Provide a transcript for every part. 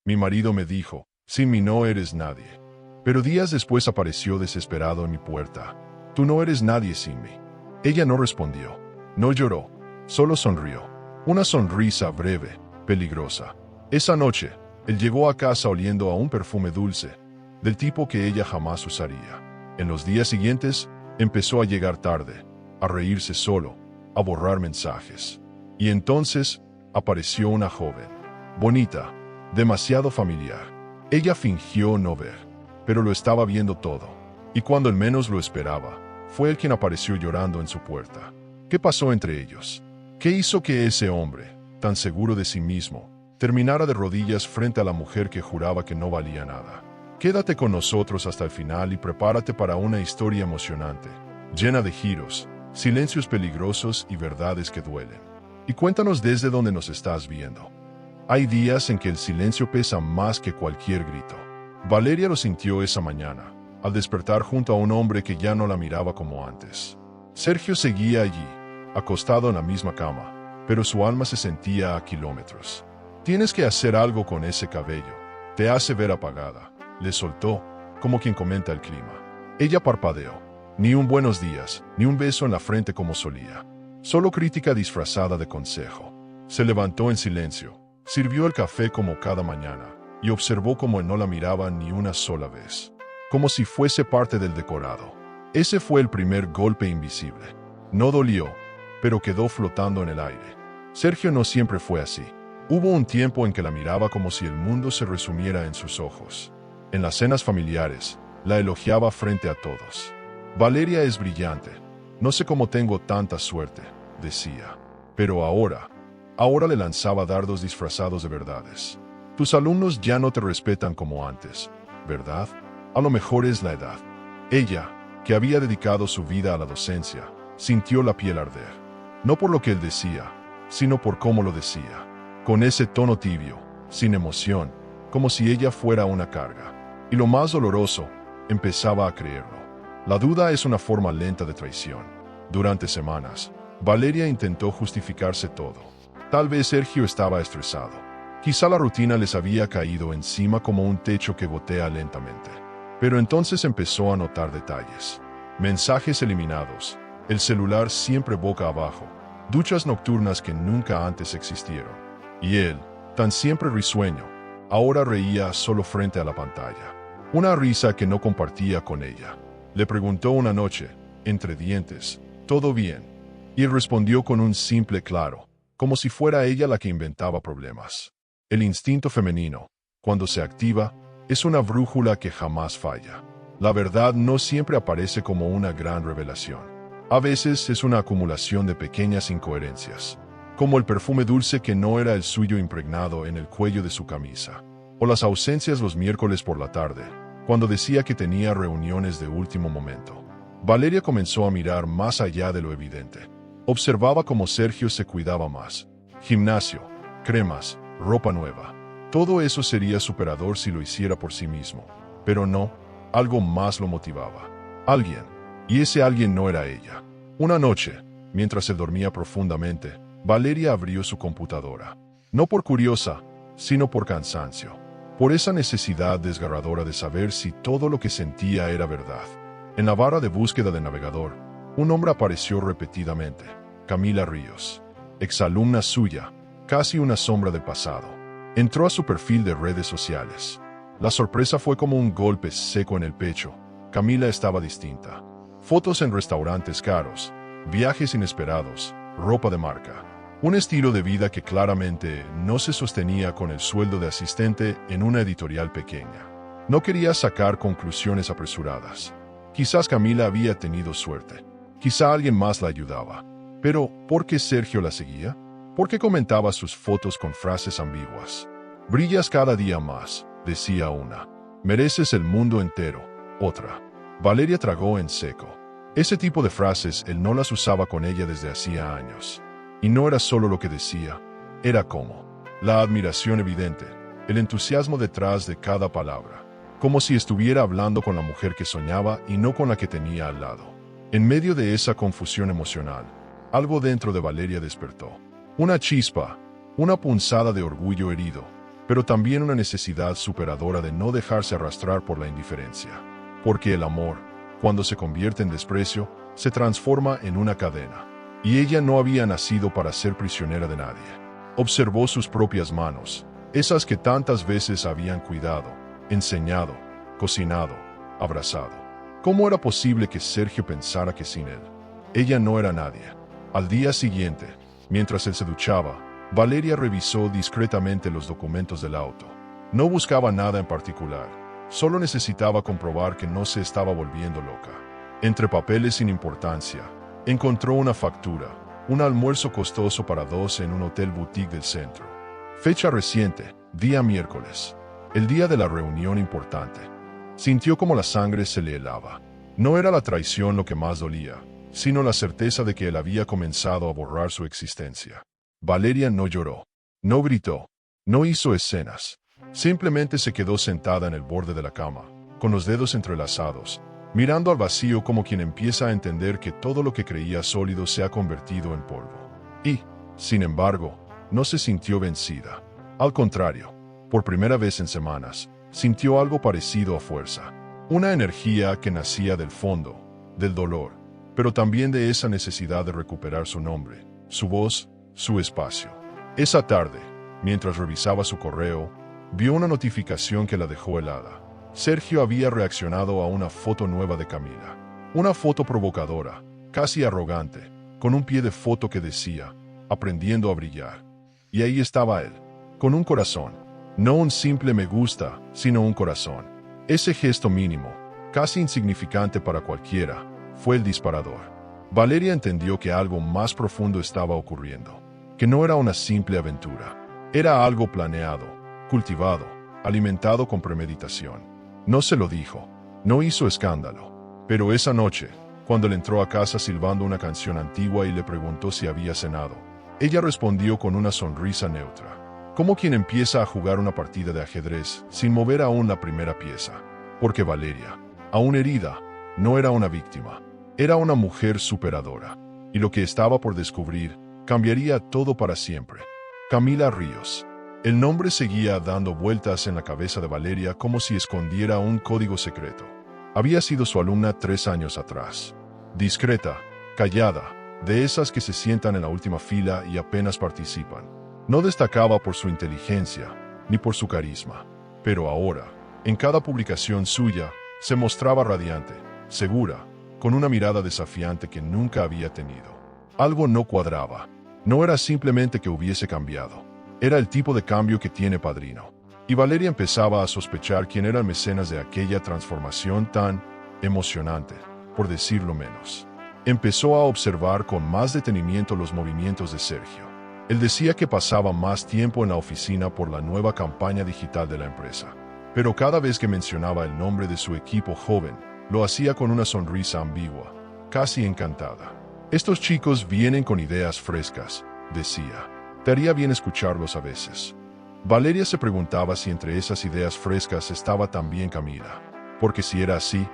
Mi marido me dijo, sin mí no eres nadie. Pero días después apareció desesperado en mi puerta. Tú no eres nadie sin mí. Ella no respondió. No lloró. Solo sonrió. Una sonrisa breve, peligrosa. Esa noche, él llegó a casa oliendo a un perfume dulce, del tipo que ella jamás usaría. En los días siguientes, empezó a llegar tarde, a reírse solo, a borrar mensajes. Y entonces, apareció una joven. Bonita, demasiado familiar. Ella fingió no ver, pero lo estaba viendo todo. Y cuando él menos lo esperaba, fue él quien apareció llorando en su puerta. ¿Qué pasó entre ellos? ¿Qué hizo que ese hombre, tan seguro de sí mismo, terminara de rodillas frente a la mujer que juraba que no valía nada? Quédate con nosotros hasta el final y prepárate para una historia emocionante, llena de giros, silencios peligrosos y verdades que duelen. Y cuéntanos desde dónde nos estás viendo. Hay días en que el silencio pesa más que cualquier grito. Valeria lo sintió esa mañana, al despertar junto a un hombre que ya no la miraba como antes. Sergio seguía allí, acostado en la misma cama, pero su alma se sentía a kilómetros. Tienes que hacer algo con ese cabello. Te hace ver apagada. Le soltó, como quien comenta el clima. Ella parpadeó. Ni un buenos días, ni un beso en la frente como solía. Solo crítica disfrazada de consejo. Se levantó en silencio, sirvió el café como cada mañana, y observó cómo él no la miraba ni una sola vez. Como si fuese parte del decorado. Ese fue el primer golpe invisible. No dolió, pero quedó flotando en el aire. Sergio no siempre fue así. Hubo un tiempo en que la miraba como si el mundo se resumiera en sus ojos. En las cenas familiares, la elogiaba frente a todos. Valeria es brillante. No sé cómo tengo tanta suerte, decía. Pero ahora le lanzaba dardos disfrazados de verdades. Tus alumnos ya no te respetan como antes, ¿verdad? A lo mejor es la edad. Ella, que había dedicado su vida a la docencia, sintió la piel arder. No por lo que él decía, sino por cómo lo decía. Con ese tono tibio, sin emoción, como si ella fuera una carga. Y lo más doloroso, empezaba a creerlo. La duda es una forma lenta de traición. Durante semanas, Valeria intentó justificarse todo. Tal vez Sergio estaba estresado. Quizá la rutina les había caído encima como un techo que gotea lentamente. Pero entonces empezó a notar detalles. Mensajes eliminados, el celular siempre boca abajo, duchas nocturnas que nunca antes existieron. Y él, tan siempre risueño, ahora reía solo frente a la pantalla. Una risa que no compartía con ella. Le preguntó una noche, entre dientes, ¿todo bien? Y él respondió con un simple claro, como si fuera ella la que inventaba problemas. El instinto femenino, cuando se activa, es una brújula que jamás falla. La verdad no siempre aparece como una gran revelación. A veces es una acumulación de pequeñas incoherencias, como el perfume dulce que no era el suyo impregnado en el cuello de su camisa, o las ausencias los miércoles por la tarde, cuando decía que tenía reuniones de último momento. Valeria comenzó a mirar más allá de lo evidente. Observaba cómo Sergio se cuidaba más. Gimnasio, cremas, ropa nueva. Todo eso sería superador si lo hiciera por sí mismo. Pero no, algo más lo motivaba. Alguien. Y ese alguien no era ella. Una noche, mientras él dormía profundamente, Valeria abrió su computadora. No por curiosa, sino por cansancio. Por esa necesidad desgarradora de saber si todo lo que sentía era verdad. En la barra de búsqueda del navegador, un nombre apareció repetidamente. Camila Ríos. Exalumna suya, casi una sombra del pasado. Entró a su perfil de redes sociales. La sorpresa fue como un golpe seco en el pecho. Camila estaba distinta. Fotos en restaurantes caros, viajes inesperados, ropa de marca. Un estilo de vida que claramente no se sostenía con el sueldo de asistente en una editorial pequeña. No quería sacar conclusiones apresuradas. Quizás Camila había tenido suerte. Quizá alguien más la ayudaba. Pero, ¿por qué Sergio la seguía? ¿Por qué comentaba sus fotos con frases ambiguas? Brillas cada día más, decía una. Mereces el mundo entero, otra. Valeria tragó en seco. Ese tipo de frases él no las usaba con ella desde hacía años. Y no era solo lo que decía, era cómo. La admiración evidente, el entusiasmo detrás de cada palabra. Como si estuviera hablando con la mujer que soñaba y no con la que tenía al lado. En medio de esa confusión emocional, algo dentro de Valeria despertó. Una chispa, una punzada de orgullo herido. pero también una necesidad superadora de no dejarse arrastrar por la indiferencia. Porque el amor, cuando se convierte en desprecio, se transforma en una cadena. Y ella no había nacido para ser prisionera de nadie. Observó sus propias manos, esas que tantas veces habían cuidado, enseñado, cocinado, abrazado. ¿Cómo era posible que Sergio pensara que sin él, ella no era nadie? Al día siguiente, mientras él se duchaba, Valeria revisó discretamente los documentos del auto. No buscaba nada en particular, solo necesitaba comprobar que no se estaba volviendo loca. Entre papeles sin importancia, encontró una factura, un almuerzo costoso para dos en un hotel boutique del centro. Fecha reciente, día miércoles, el día de la reunión importante. Sintió como la sangre se le helaba. No era la traición lo que más dolía, sino la certeza de que él había comenzado a borrar su existencia. Valeria no lloró, no gritó, no hizo escenas. Simplemente se quedó sentada en el borde de la cama, con los dedos entrelazados, mirando al vacío como quien empieza a entender que todo lo que creía sólido se ha convertido en polvo. Y, sin embargo, no se sintió vencida. Al contrario, por primera vez en semanas, sintió algo parecido a fuerza. Una energía que nacía del fondo, del dolor, pero también de esa necesidad de recuperar su nombre, su voz, su espacio. Esa tarde, mientras revisaba su correo, vio una notificación que la dejó helada. Sergio había reaccionado a una foto nueva de Camila. Una foto provocadora, casi arrogante, con un pie de foto que decía, aprendiendo a brillar. Y ahí estaba él, con un corazón. No un simple me gusta, sino un corazón. Ese gesto mínimo, casi insignificante para cualquiera, fue el disparador. Valeria entendió que algo más profundo estaba ocurriendo, que no era una simple aventura. Era algo planeado, cultivado, alimentado con premeditación. No se lo dijo, no hizo escándalo. Pero esa noche, cuando él entró a casa silbando una canción antigua y le preguntó si había cenado, ella respondió con una sonrisa neutra, como quien empieza a jugar una partida de ajedrez sin mover aún la primera pieza. Porque Valeria, aún herida, no era una víctima, era una mujer superadora. Y lo que estaba por descubrir cambiaría todo para siempre. Camila Ríos. El nombre seguía dando vueltas en la cabeza de Valeria como si escondiera un código secreto. Había sido su alumna 3 años atrás. Discreta, callada, de esas que se sientan en la última fila y apenas participan. No destacaba por su inteligencia, ni por su carisma. Pero ahora, en cada publicación suya, se mostraba radiante, segura, con una mirada desafiante que nunca había tenido. Algo no cuadraba. No era simplemente que hubiese cambiado. Era el tipo de cambio que tiene Padrino. Y Valeria empezaba a sospechar quién era el mecenas de aquella transformación tan emocionante, por decirlo menos. Empezó a observar con más detenimiento los movimientos de Sergio. Él decía que pasaba más tiempo en la oficina por la nueva campaña digital de la empresa. Pero cada vez que mencionaba el nombre de su equipo joven, lo hacía con una sonrisa ambigua, casi encantada. Estos chicos vienen con ideas frescas, decía. Te haría bien escucharlos a veces. Valeria se preguntaba si entre esas ideas frescas estaba también Camila. Porque si era así,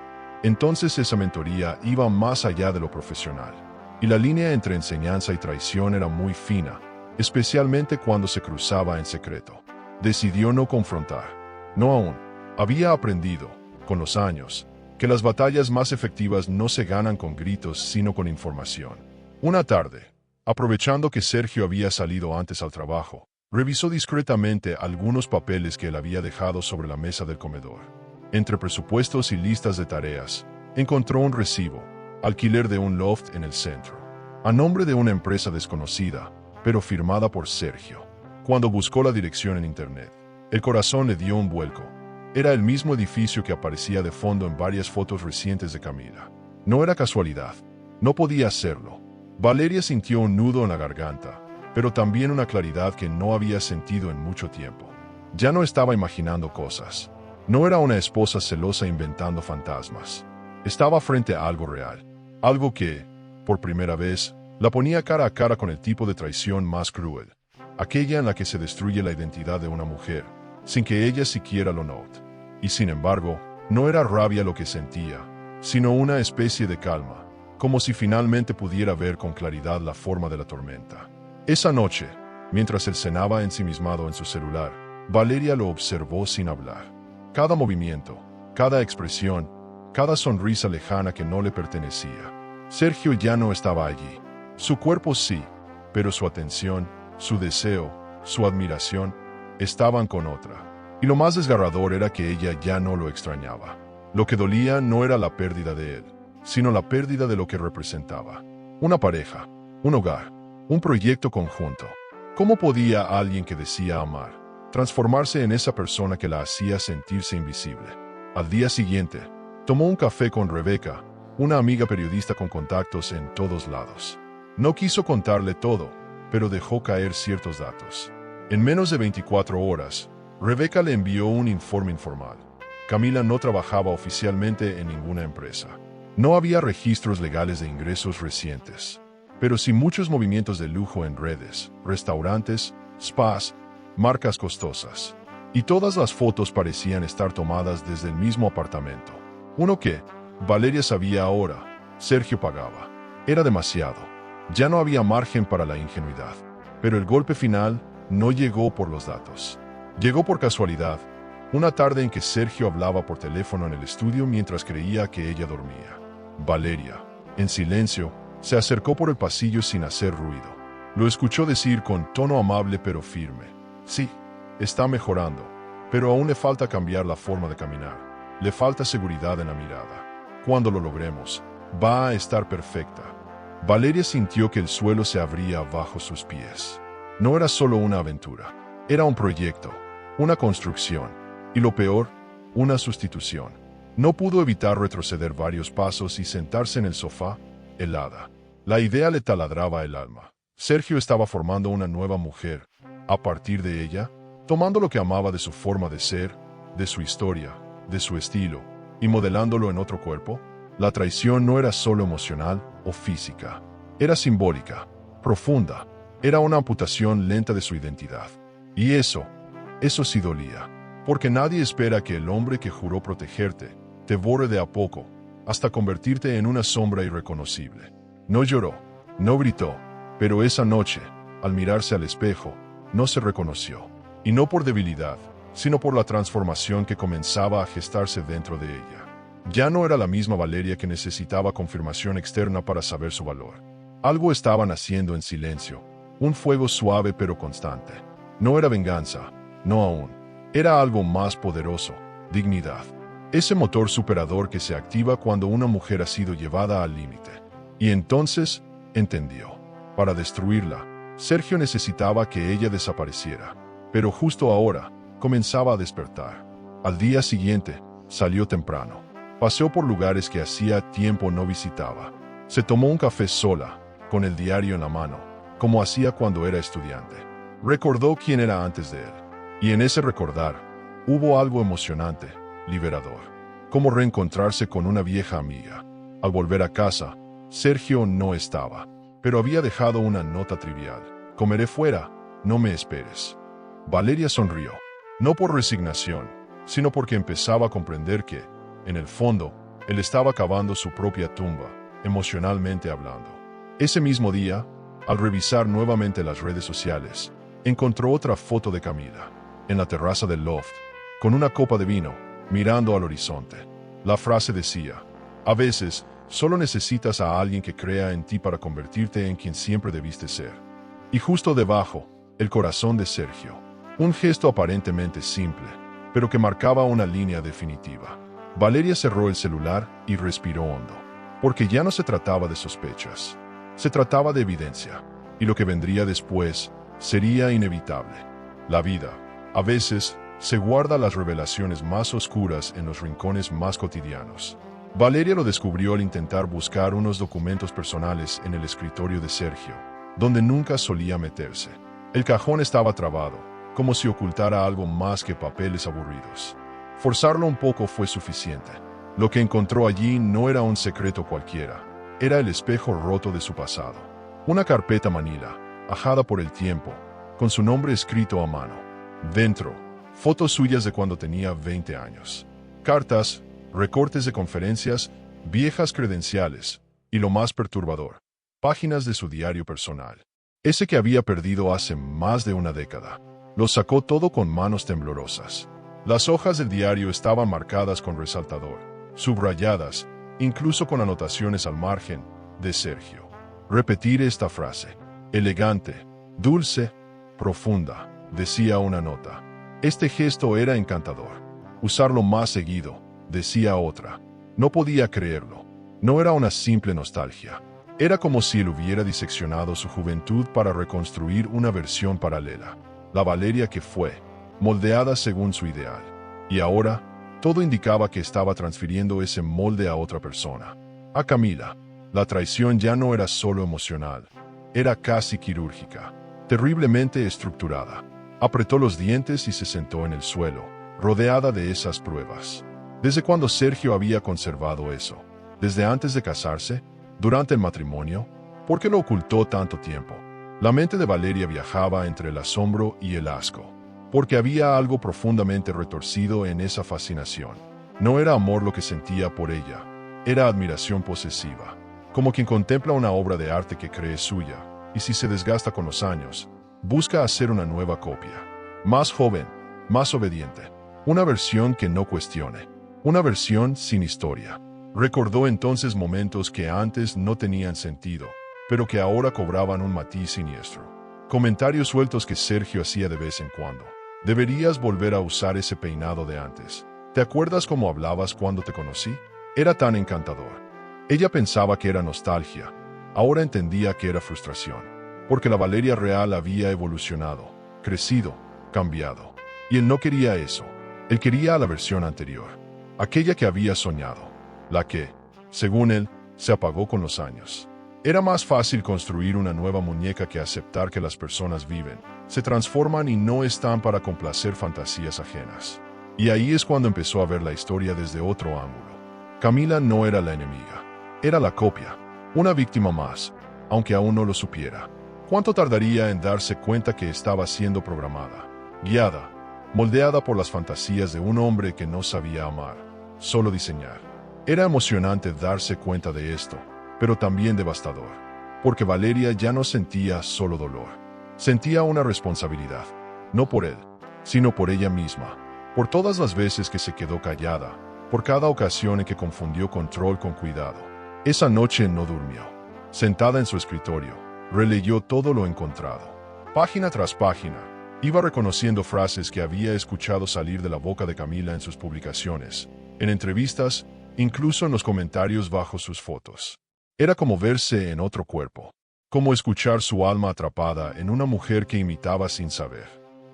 entonces esa mentoría iba más allá de lo profesional. Y la línea entre enseñanza y traición era muy fina, especialmente cuando se cruzaba en secreto. Decidió no confrontar. No aún. Había aprendido, con los años, que las batallas más efectivas no se ganan con gritos sino con información. Una tarde, aprovechando que Sergio había salido antes al trabajo, revisó discretamente algunos papeles que él había dejado sobre la mesa del comedor. Entre presupuestos y listas de tareas, encontró un recibo, alquiler de un loft en el centro, a nombre de una empresa desconocida, pero firmada por Sergio. Cuando buscó la dirección en internet, el corazón le dio un vuelco. Era el mismo edificio que aparecía de fondo en varias fotos recientes de Camila. No era casualidad. No podía serlo. Valeria sintió un nudo en la garganta, pero también una claridad que no había sentido en mucho tiempo. Ya no estaba imaginando cosas. No era una esposa celosa inventando fantasmas. Estaba frente a algo real. Algo que, por primera vez, la ponía cara a cara con el tipo de traición más cruel. Aquella en la que se destruye la identidad de una mujer, sin que ella siquiera lo note. Y sin embargo, no era rabia lo que sentía, sino una especie de calma, como si finalmente pudiera ver con claridad la forma de la tormenta. Esa noche, mientras él cenaba ensimismado en su celular, Valeria lo observó sin hablar. Cada movimiento, cada expresión, cada sonrisa lejana que no le pertenecía. Sergio ya no estaba allí. Su cuerpo sí, pero su atención, su deseo, su admiración, estaban con otra. Y lo más desgarrador era que ella ya no lo extrañaba. Lo que dolía no era la pérdida de él, sino la pérdida de lo que representaba. Una pareja, un hogar, un proyecto conjunto. ¿Cómo podía alguien que decía amar transformarse en esa persona que la hacía sentirse invisible? Al día siguiente, tomó un café con Rebeca, una amiga periodista con contactos en todos lados. No quiso contarle todo, pero dejó caer ciertos datos. En menos de 24 horas, Rebeca le envió un informe informal. Camila no trabajaba oficialmente en ninguna empresa. No había registros legales de ingresos recientes, pero sí muchos movimientos de lujo en redes, restaurantes, spas, marcas costosas. Y todas las fotos parecían estar tomadas desde el mismo apartamento. Uno que, Valeria sabía ahora, Sergio pagaba. Era demasiado. Ya no había margen para la ingenuidad. Pero el golpe final no llegó por los datos. Llegó por casualidad, una tarde en que Sergio hablaba por teléfono en el estudio mientras creía que ella dormía. Valeria, en silencio, se acercó por el pasillo sin hacer ruido. Lo escuchó decir con tono amable pero firme: sí, está mejorando, pero aún le falta cambiar la forma de caminar. Le falta seguridad en la mirada. Cuando lo logremos, va a estar perfecta. Valeria sintió que el suelo se abría bajo sus pies. No era solo una aventura, era un proyecto, una construcción, y lo peor, una sustitución. No pudo evitar retroceder varios pasos y sentarse en el sofá, helada. La idea le taladraba el alma. Sergio estaba formando una nueva mujer. A partir de ella, tomando lo que amaba de su forma de ser, de su historia, de su estilo, y modelándolo en otro cuerpo. La traición no era solo emocional o física. Era simbólica, profunda. Era una amputación lenta de su identidad. Y eso sí dolía. Porque nadie espera que el hombre que juró protegerte te borre de a poco, hasta convertirte en una sombra irreconocible. No lloró, no gritó, pero esa noche, al mirarse al espejo, no se reconoció. Y no por debilidad, sino por la transformación que comenzaba a gestarse dentro de ella. Ya no era la misma Valeria que necesitaba confirmación externa para saber su valor. Algo estaba naciendo en silencio, un fuego suave pero constante. No era venganza, no aún. Era algo más poderoso, dignidad. Ese motor superador que se activa cuando una mujer ha sido llevada al límite. Y entonces, entendió. Para destruirla, Sergio necesitaba que ella desapareciera. Pero justo ahora, comenzaba a despertar. Al día siguiente, salió temprano. Paseó por lugares que hacía tiempo no visitaba. Se tomó un café sola, con el diario en la mano, como hacía cuando era estudiante. Recordó quién era antes de él. Y en ese recordar, hubo algo emocionante, liberador. Como reencontrarse con una vieja amiga. Al volver a casa, Sergio no estaba, pero había dejado una nota trivial. Comeré fuera, no me esperes. Valeria sonrió, no por resignación, sino porque empezaba a comprender que, en el fondo, él estaba cavando su propia tumba, emocionalmente hablando. Ese mismo día, al revisar nuevamente las redes sociales, encontró otra foto de Camila, en la terraza del loft, con una copa de vino, mirando al horizonte. La frase decía: a veces, solo necesitas a alguien que crea en ti para convertirte en quien siempre debiste ser. Y justo debajo, el corazón de Sergio. Un gesto aparentemente simple, pero que marcaba una línea definitiva. Valeria cerró el celular y respiró hondo, porque ya no se trataba de sospechas. Se trataba de evidencia, y lo que vendría después sería inevitable. La vida, a veces, se guarda las revelaciones más oscuras en los rincones más cotidianos. Valeria lo descubrió al intentar buscar unos documentos personales en el escritorio de Sergio, donde nunca solía meterse. El cajón estaba trabado, como si ocultara algo más que papeles aburridos. Forzarlo un poco fue suficiente. Lo que encontró allí no era un secreto cualquiera, era el espejo roto de su pasado. Una carpeta manila, ajada por el tiempo, con su nombre escrito a mano. Dentro, fotos suyas de cuando tenía 20 años. Cartas, recortes de conferencias, viejas credenciales, y lo más perturbador, páginas de su diario personal. Ese que había perdido hace más de una década. Lo sacó todo con manos temblorosas. Las hojas del diario estaban marcadas con resaltador, subrayadas, incluso con anotaciones al margen, de Sergio. Repetir esta frase. Elegante, dulce, profunda, decía una nota. Este gesto era encantador. Usarlo más seguido, decía otra. No podía creerlo. No era una simple nostalgia. Era como si él hubiera diseccionado su juventud para reconstruir una versión paralela. La Valeria que fue, moldeada según su ideal. Y ahora, todo indicaba que estaba transfiriendo ese molde a otra persona. A Camila. La traición ya no era solo emocional. Era casi quirúrgica. Terriblemente estructurada. Apretó los dientes y se sentó en el suelo, rodeada de esas pruebas. ¿Desde cuándo Sergio había conservado eso? ¿Desde antes de casarse? ¿Durante el matrimonio? ¿Por qué lo ocultó tanto tiempo? La mente de Valeria viajaba entre el asombro y el asco, porque había algo profundamente retorcido en esa fascinación. No era amor lo que sentía por ella, era admiración posesiva, como quien contempla una obra de arte que cree suya, y si se desgasta con los años, busca hacer una nueva copia, más joven, más obediente, una versión que no cuestione, una versión sin historia. Recordó entonces momentos que antes no tenían sentido, pero que ahora cobraban un matiz siniestro. Comentarios sueltos que Sergio hacía de vez en cuando. Deberías volver a usar ese peinado de antes. ¿Te acuerdas cómo hablabas cuando te conocí? Era tan encantador. Ella pensaba que era nostalgia. Ahora entendía que era frustración. Porque la Valeria real había evolucionado, crecido, cambiado. Y él no quería eso. Él quería a la versión anterior. Aquella que había soñado. La que, según él, se apagó con los años. Era más fácil construir una nueva muñeca que aceptar que las personas viven, se transforman y no están para complacer fantasías ajenas. Y ahí es cuando empezó a ver la historia desde otro ángulo. Camila no era la enemiga, era la copia, una víctima más, aunque aún no lo supiera. ¿Cuánto tardaría en darse cuenta que estaba siendo programada, guiada, moldeada por las fantasías de un hombre que no sabía amar, solo diseñar? Era emocionante darse cuenta de esto, pero también devastador, porque Valeria ya no sentía solo dolor. Sentía una responsabilidad, no por él, sino por ella misma, por todas las veces que se quedó callada, por cada ocasión en que confundió control con cuidado. Esa noche no durmió. Sentada en su escritorio, releyó todo lo encontrado. Página tras página, iba reconociendo frases que había escuchado salir de la boca de Camila en sus publicaciones, en entrevistas, incluso en los comentarios bajo sus fotos. Era como verse en otro cuerpo, como escuchar su alma atrapada en una mujer que imitaba sin saber.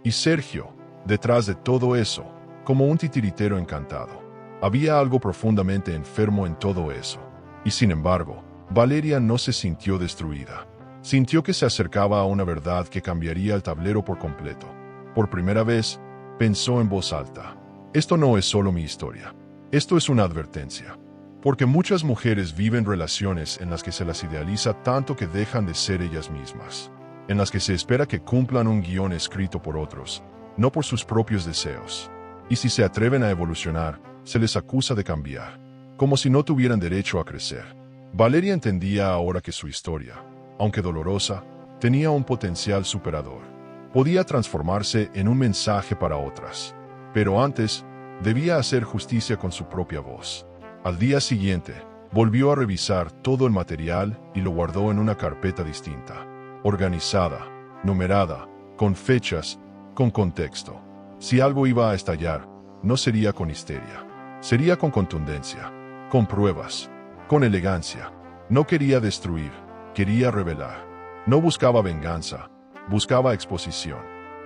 Y Sergio, detrás de todo eso, como un titiritero encantado. Había algo profundamente enfermo en todo eso. Y sin embargo, Valeria no se sintió destruida. Sintió que se acercaba a una verdad que cambiaría el tablero por completo. Por primera vez, pensó en voz alta. Esto no es solo mi historia. Esto es una advertencia. Porque muchas mujeres viven relaciones en las que se las idealiza tanto que dejan de ser ellas mismas. En las que se espera que cumplan un guión escrito por otros, no por sus propios deseos. Y si se atreven a evolucionar, se les acusa de cambiar. Como si no tuvieran derecho a crecer. Valeria entendía ahora que su historia, aunque dolorosa, tenía un potencial superador. Podía transformarse en un mensaje para otras. Pero antes, debía hacer justicia con su propia voz. Al día siguiente, volvió a revisar todo el material y lo guardó en una carpeta distinta, organizada, numerada, con fechas, con contexto. Si algo iba a estallar, no sería con histeria, sería con contundencia, con pruebas, con elegancia. No quería destruir, quería revelar. No buscaba venganza, buscaba exposición.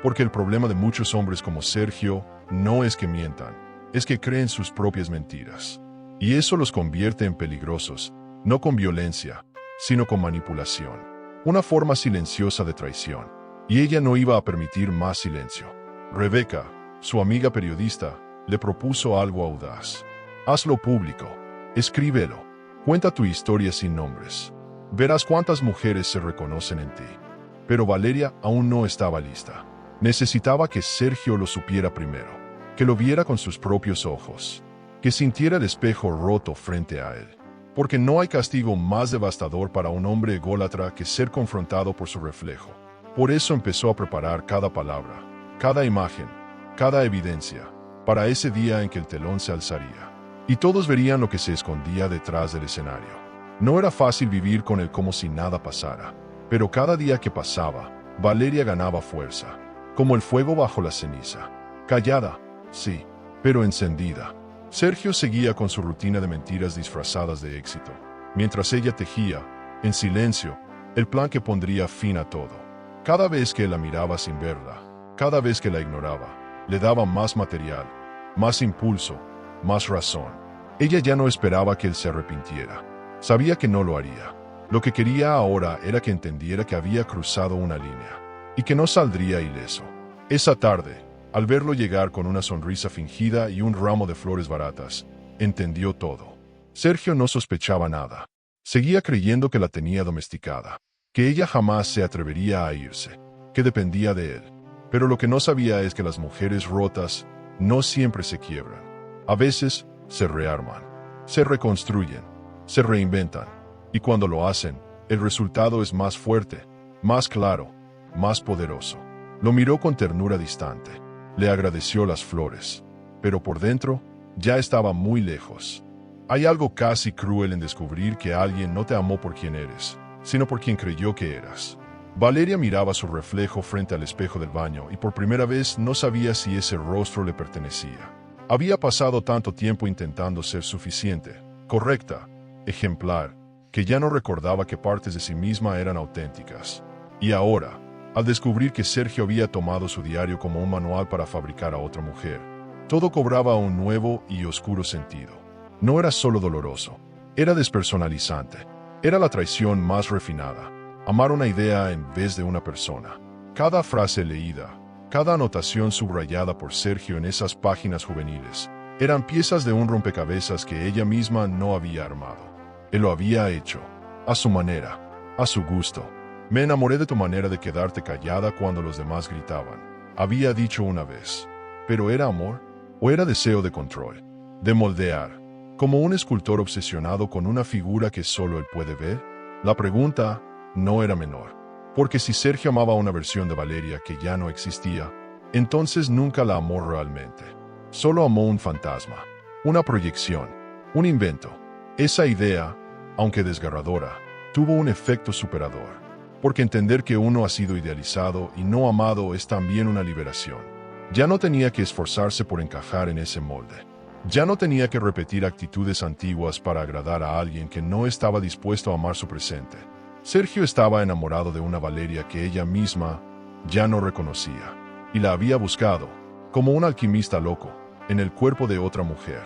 Porque el problema de muchos hombres como Sergio no es que mientan, es que creen sus propias mentiras. Y eso los convierte en peligrosos, no con violencia, sino con manipulación. Una forma silenciosa de traición. Y ella no iba a permitir más silencio. Rebeca, su amiga periodista, le propuso algo audaz. Hazlo público, escríbelo, cuenta tu historia sin nombres. Verás cuántas mujeres se reconocen en ti. Pero Valeria aún no estaba lista. Necesitaba que Sergio lo supiera primero, que lo viera con sus propios ojos, que sintiera el espejo roto frente a él. Porque no hay castigo más devastador para un hombre ególatra que ser confrontado por su reflejo. Por eso empezó a preparar cada palabra, cada imagen, cada evidencia, para ese día en que el telón se alzaría. Y todos verían lo que se escondía detrás del escenario. No era fácil vivir con él como si nada pasara, pero cada día que pasaba, Valeria ganaba fuerza, como el fuego bajo la ceniza. Callada, sí, pero encendida. Sergio seguía con su rutina de mentiras disfrazadas de éxito, mientras ella tejía, en silencio, el plan que pondría fin a todo. Cada vez que él la miraba sin verla, cada vez que la ignoraba, le daba más material, más impulso, más razón. Ella ya no esperaba que él se arrepintiera. Sabía que no lo haría. Lo que quería ahora era que entendiera que había cruzado una línea y que no saldría ileso. Esa tarde, al verlo llegar con una sonrisa fingida y un ramo de flores baratas, entendió todo. Sergio no sospechaba nada. Seguía creyendo que la tenía domesticada, que ella jamás se atrevería a irse, que dependía de él. Pero lo que no sabía es que las mujeres rotas no siempre se quiebran. A veces se rearman, se reconstruyen, se reinventan, y cuando lo hacen, el resultado es más fuerte, más claro, más poderoso. Lo miró con ternura distante. Le agradeció las flores, pero por dentro ya estaba muy lejos. Hay algo casi cruel en descubrir que alguien no te amó por quien eres, sino por quien creyó que eras. Valeria miraba su reflejo frente al espejo del baño y por primera vez no sabía si ese rostro le pertenecía. Había pasado tanto tiempo intentando ser suficiente, correcta, ejemplar, que ya no recordaba que partes de sí misma eran auténticas. Y ahora, al descubrir que Sergio había tomado su diario como un manual para fabricar a otra mujer, todo cobraba un nuevo y oscuro sentido. No era solo doloroso, era despersonalizante. Era la traición más refinada, amar una idea en vez de una persona. Cada frase leída, cada anotación subrayada por Sergio en esas páginas juveniles, eran piezas de un rompecabezas que ella misma no había armado. Él lo había hecho, a su manera, a su gusto. Me enamoré de tu manera de quedarte callada cuando los demás gritaban, había dicho una vez. ¿Pero era amor? ¿O era deseo de control? De moldear, como un escultor obsesionado con una figura que solo él puede ver? La pregunta no era menor, porque si Sergio amaba una versión de Valeria que ya no existía, entonces nunca la amó realmente. Solo amó un fantasma, una proyección, un invento. Esa idea, aunque desgarradora, tuvo un efecto superador. Porque entender que uno ha sido idealizado y no amado es también una liberación. Ya no tenía que esforzarse por encajar en ese molde. Ya no tenía que repetir actitudes antiguas para agradar a alguien que no estaba dispuesto a amar su presente. Sergio estaba enamorado de una Valeria que ella misma ya no reconocía, y la había buscado, como un alquimista loco, en el cuerpo de otra mujer.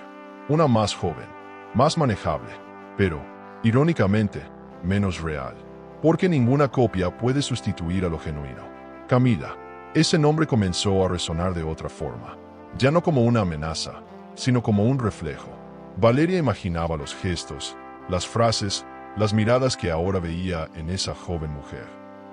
Una más joven, más manejable, pero, irónicamente, menos real. Porque ninguna copia puede sustituir a lo genuino. Camila. Ese nombre comenzó a resonar de otra forma. Ya no como una amenaza, sino como un reflejo. Valeria imaginaba los gestos, las frases, las miradas que ahora veía en esa joven mujer.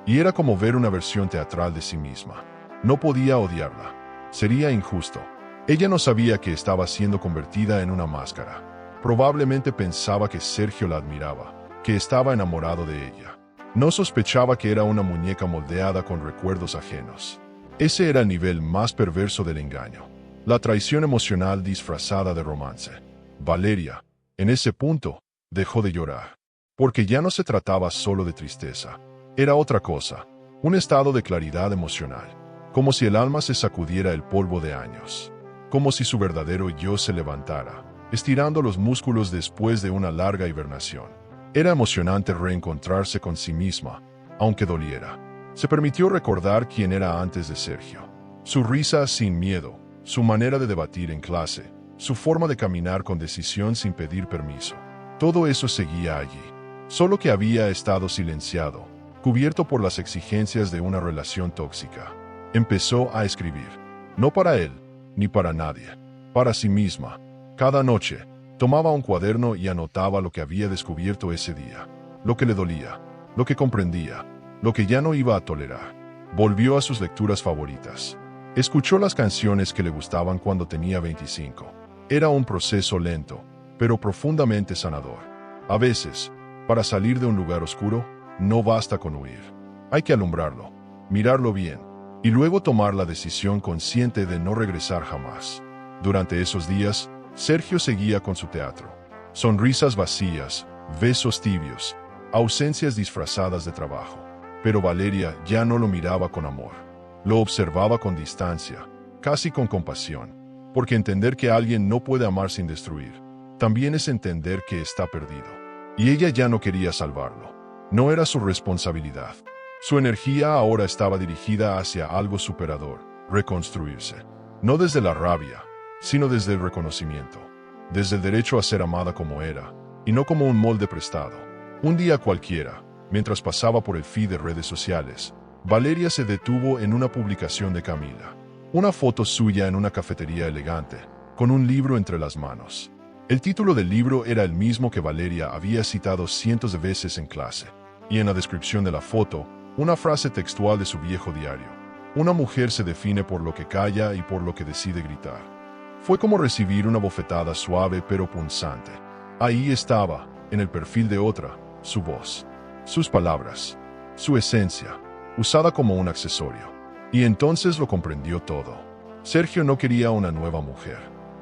Y era como ver una versión teatral de sí misma. No podía odiarla. Sería injusto. Ella no sabía que estaba siendo convertida en una máscara. Probablemente pensaba que Sergio la admiraba, que estaba enamorado de ella. No sospechaba que era una muñeca moldeada con recuerdos ajenos. Ese era el nivel más perverso del engaño. La traición emocional disfrazada de romance. Valeria, en ese punto, dejó de llorar. Porque ya no se trataba solo de tristeza. Era otra cosa, un estado de claridad emocional. Como si el alma se sacudiera el polvo de años. Como si su verdadero yo se levantara, estirando los músculos después de una larga hibernación. Era emocionante reencontrarse con sí misma, aunque doliera. Se permitió recordar quién era antes de Sergio. Su risa sin miedo, su manera de debatir en clase, su forma de caminar con decisión sin pedir permiso. Todo eso seguía allí, solo que había estado silenciado, cubierto por las exigencias de una relación tóxica. Empezó a escribir, no para él, ni para nadie, para sí misma. Cada noche, tomaba un cuaderno y anotaba lo que había descubierto ese día, lo que le dolía, lo que comprendía, lo que ya no iba a tolerar. Volvió a sus lecturas favoritas. Escuchó las canciones que le gustaban cuando tenía 25. Era un proceso lento, pero profundamente sanador. A veces, para salir de un lugar oscuro, no basta con huir. Hay que alumbrarlo, mirarlo bien, y luego tomar la decisión consciente de no regresar jamás. Durante esos días, Sergio seguía con su teatro. Sonrisas vacías, besos tibios, ausencias disfrazadas de trabajo. Pero Valeria ya no lo miraba con amor. Lo observaba con distancia, casi con compasión. Porque entender que alguien no puede amar sin destruir, también es entender que está perdido. Y ella ya no quería salvarlo. No era su responsabilidad. Su energía ahora estaba dirigida hacia algo superador, reconstruirse. No desde la rabia, sino desde el reconocimiento. Desde el derecho a ser amada como era, y no como un molde prestado. Un día cualquiera, mientras pasaba por el feed de redes sociales, Valeria se detuvo en una publicación de Camila. Una foto suya en una cafetería elegante, con un libro entre las manos. El título del libro era el mismo que Valeria había citado cientos de veces en clase. Y en la descripción de la foto, una frase textual de su viejo diario. Una mujer se define por lo que calla y por lo que decide gritar. Fue como recibir una bofetada suave pero punzante. Ahí estaba, en el perfil de otra, su voz, sus palabras, su esencia, usada como un accesorio. Y entonces lo comprendió todo. Sergio no quería una nueva mujer.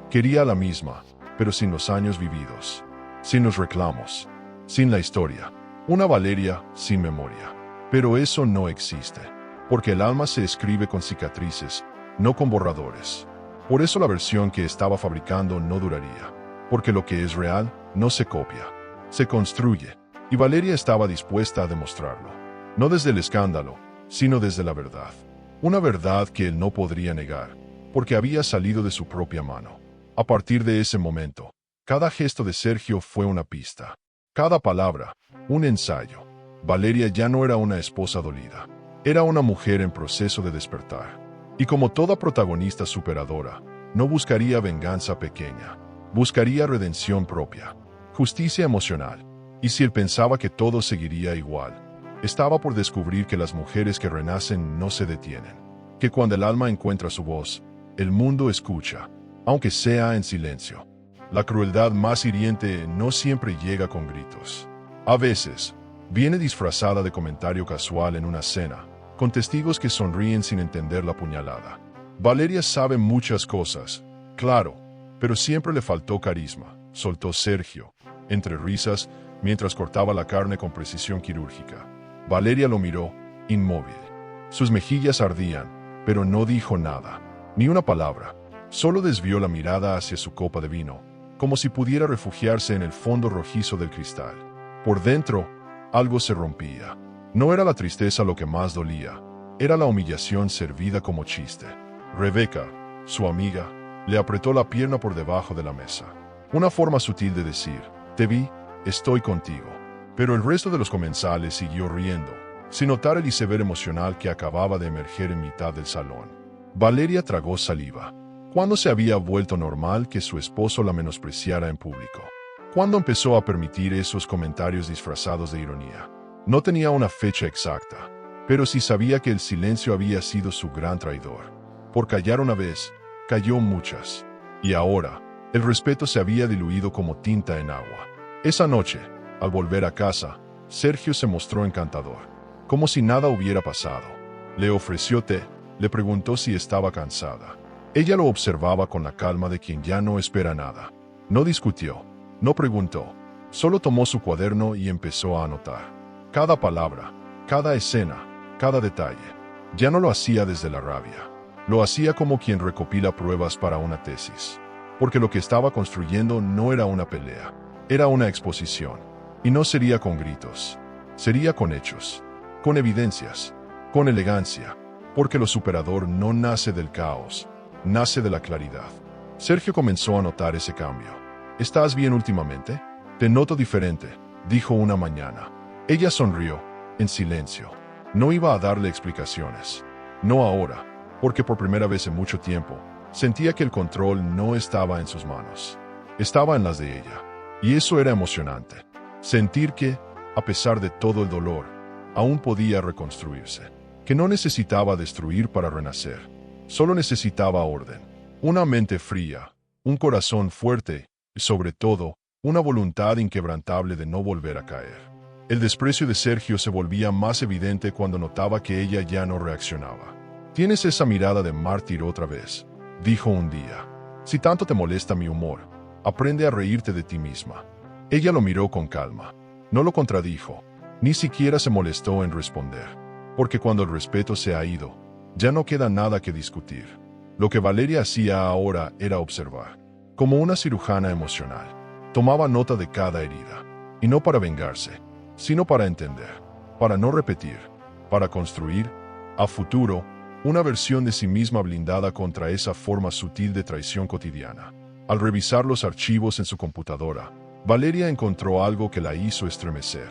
Quería la misma, pero sin los años vividos, sin los reclamos, sin la historia. Una Valeria sin memoria. Pero eso no existe, porque el alma se escribe con cicatrices, no con borradores. Por eso la versión que estaba fabricando no duraría, porque lo que es real no se copia, se construye, y Valeria estaba dispuesta a demostrarlo, no desde el escándalo, sino desde la verdad. Una verdad que él no podría negar, porque había salido de su propia mano. A partir de ese momento, cada gesto de Sergio fue una pista, cada palabra, un ensayo. Valeria ya no era una esposa dolida, era una mujer en proceso de despertar. Y como toda protagonista superadora, no buscaría venganza pequeña, buscaría redención propia, justicia emocional. Y si él pensaba que todo seguiría igual, estaba por descubrir que las mujeres que renacen no se detienen, que cuando el alma encuentra su voz, el mundo escucha, aunque sea en silencio. La crueldad más hiriente no siempre llega con gritos. A veces, viene disfrazada de comentario casual en una cena, con testigos que sonríen sin entender la puñalada. Valeria sabe muchas cosas, claro, pero siempre le faltó carisma, soltó Sergio, entre risas, mientras cortaba la carne con precisión quirúrgica. Valeria lo miró, inmóvil. Sus mejillas ardían, pero no dijo nada, ni una palabra. Solo desvió la mirada hacia su copa de vino, como si pudiera refugiarse en el fondo rojizo del cristal. Por dentro, algo se rompía. No era la tristeza lo que más dolía, era la humillación servida como chiste. Rebeca, su amiga, le apretó la pierna por debajo de la mesa. Una forma sutil de decir, te vi, estoy contigo. Pero el resto de los comensales siguió riendo, sin notar el iceberg emocional que acababa de emerger en mitad del salón. Valeria tragó saliva. ¿Cuándo se había vuelto normal que su esposo la menospreciara en público? ¿Cuándo empezó a permitir esos comentarios disfrazados de ironía? No tenía una fecha exacta, pero sí sabía que el silencio había sido su gran traidor. Por callar una vez, cayó muchas. Y ahora, el respeto se había diluido como tinta en agua. Esa noche, al volver a casa, Sergio se mostró encantador, como si nada hubiera pasado. Le ofreció té, le preguntó si estaba cansada. Ella lo observaba con la calma de quien ya no espera nada. No discutió. No preguntó, solo tomó su cuaderno y empezó a anotar. Cada palabra, cada escena, cada detalle. Ya no lo hacía desde la rabia. Lo hacía como quien recopila pruebas para una tesis. Porque lo que estaba construyendo no era una pelea, era una exposición. Y no sería con gritos, sería con hechos, con evidencias, con elegancia. Porque lo superador no nace del caos, nace de la claridad. Sergio comenzó a notar ese cambio. ¿Estás bien últimamente? Te noto diferente, dijo una mañana. Ella sonrió, en silencio. No iba a darle explicaciones. No ahora, porque por primera vez en mucho tiempo, sentía que el control no estaba en sus manos. Estaba en las de ella. Y eso era emocionante. Sentir que, a pesar de todo el dolor, aún podía reconstruirse. Que no necesitaba destruir para renacer. Solo necesitaba orden. Una mente fría, un corazón fuerte, y sobre todo, una voluntad inquebrantable de no volver a caer. El desprecio de Sergio se volvía más evidente cuando notaba que ella ya no reaccionaba. Tienes esa mirada de mártir otra vez, dijo un día. Si tanto te molesta mi humor, aprende a reírte de ti misma. Ella lo miró con calma. No lo contradijo, ni siquiera se molestó en responder. Porque cuando el respeto se ha ido, ya no queda nada que discutir. Lo que Valeria hacía ahora era observar, como una cirujana emocional. Tomaba nota de cada herida, y no para vengarse, sino para entender, para no repetir, para construir, a futuro, una versión de sí misma blindada contra esa forma sutil de traición cotidiana. Al revisar los archivos en su computadora, Valeria encontró algo que la hizo estremecer.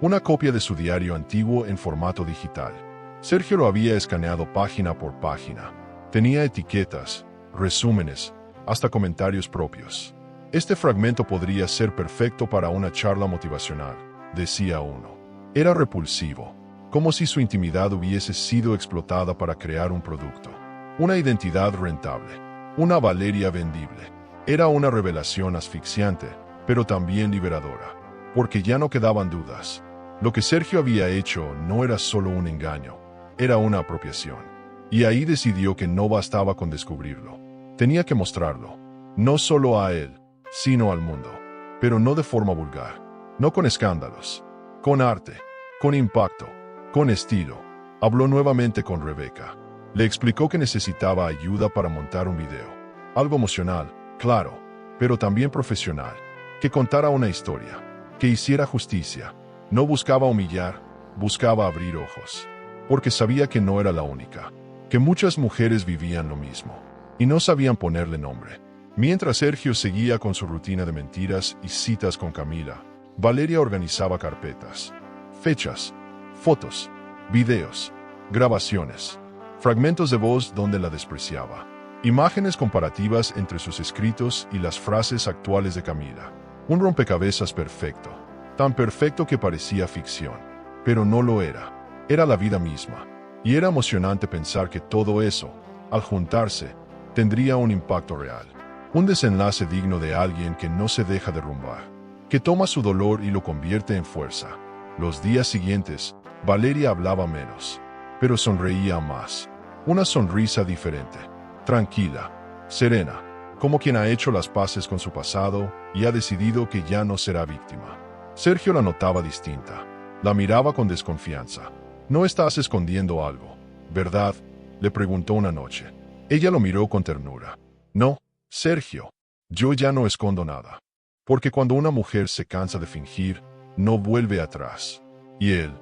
Una copia de su diario antiguo en formato digital. Sergio lo había escaneado página por página. Tenía etiquetas, resúmenes, hasta comentarios propios. Este fragmento podría ser perfecto para una charla motivacional, decía uno. Era repulsivo, como si su intimidad hubiese sido explotada para crear un producto. Una identidad rentable, una Valeria vendible. Era una revelación asfixiante, pero también liberadora, porque ya no quedaban dudas. Lo que Sergio había hecho no era solo un engaño, era una apropiación. Y ahí decidió que no bastaba con descubrirlo. Tenía que mostrarlo, no solo a él, sino al mundo. Pero no de forma vulgar, no con escándalos, con arte, con impacto, con estilo. Habló nuevamente con Rebeca. Le explicó que necesitaba ayuda para montar un video. Algo emocional, claro, pero también profesional. Que contara una historia, que hiciera justicia. No buscaba humillar, buscaba abrir ojos. Porque sabía que no era la única, que muchas mujeres vivían lo mismo, y no sabían ponerle nombre. Mientras Sergio seguía con su rutina de mentiras y citas con Camila, Valeria organizaba carpetas, fechas, fotos, videos, grabaciones, fragmentos de voz donde la despreciaba, imágenes comparativas entre sus escritos y las frases actuales de Camila. Un rompecabezas perfecto, tan perfecto que parecía ficción, pero no lo era. Era la vida misma, y era emocionante pensar que todo eso, al juntarse, tendría un impacto real. Un desenlace digno de alguien que no se deja derrumbar, que toma su dolor y lo convierte en fuerza. Los días siguientes, Valeria hablaba menos, pero sonreía más. Una sonrisa diferente, tranquila, serena, como quien ha hecho las paces con su pasado y ha decidido que ya no será víctima. Sergio la notaba distinta, la miraba con desconfianza. «No estás escondiendo algo, ¿verdad?», le preguntó una noche. Ella lo miró con ternura. «No, Sergio, yo ya no escondo nada. Porque cuando una mujer se cansa de fingir, no vuelve atrás». Y él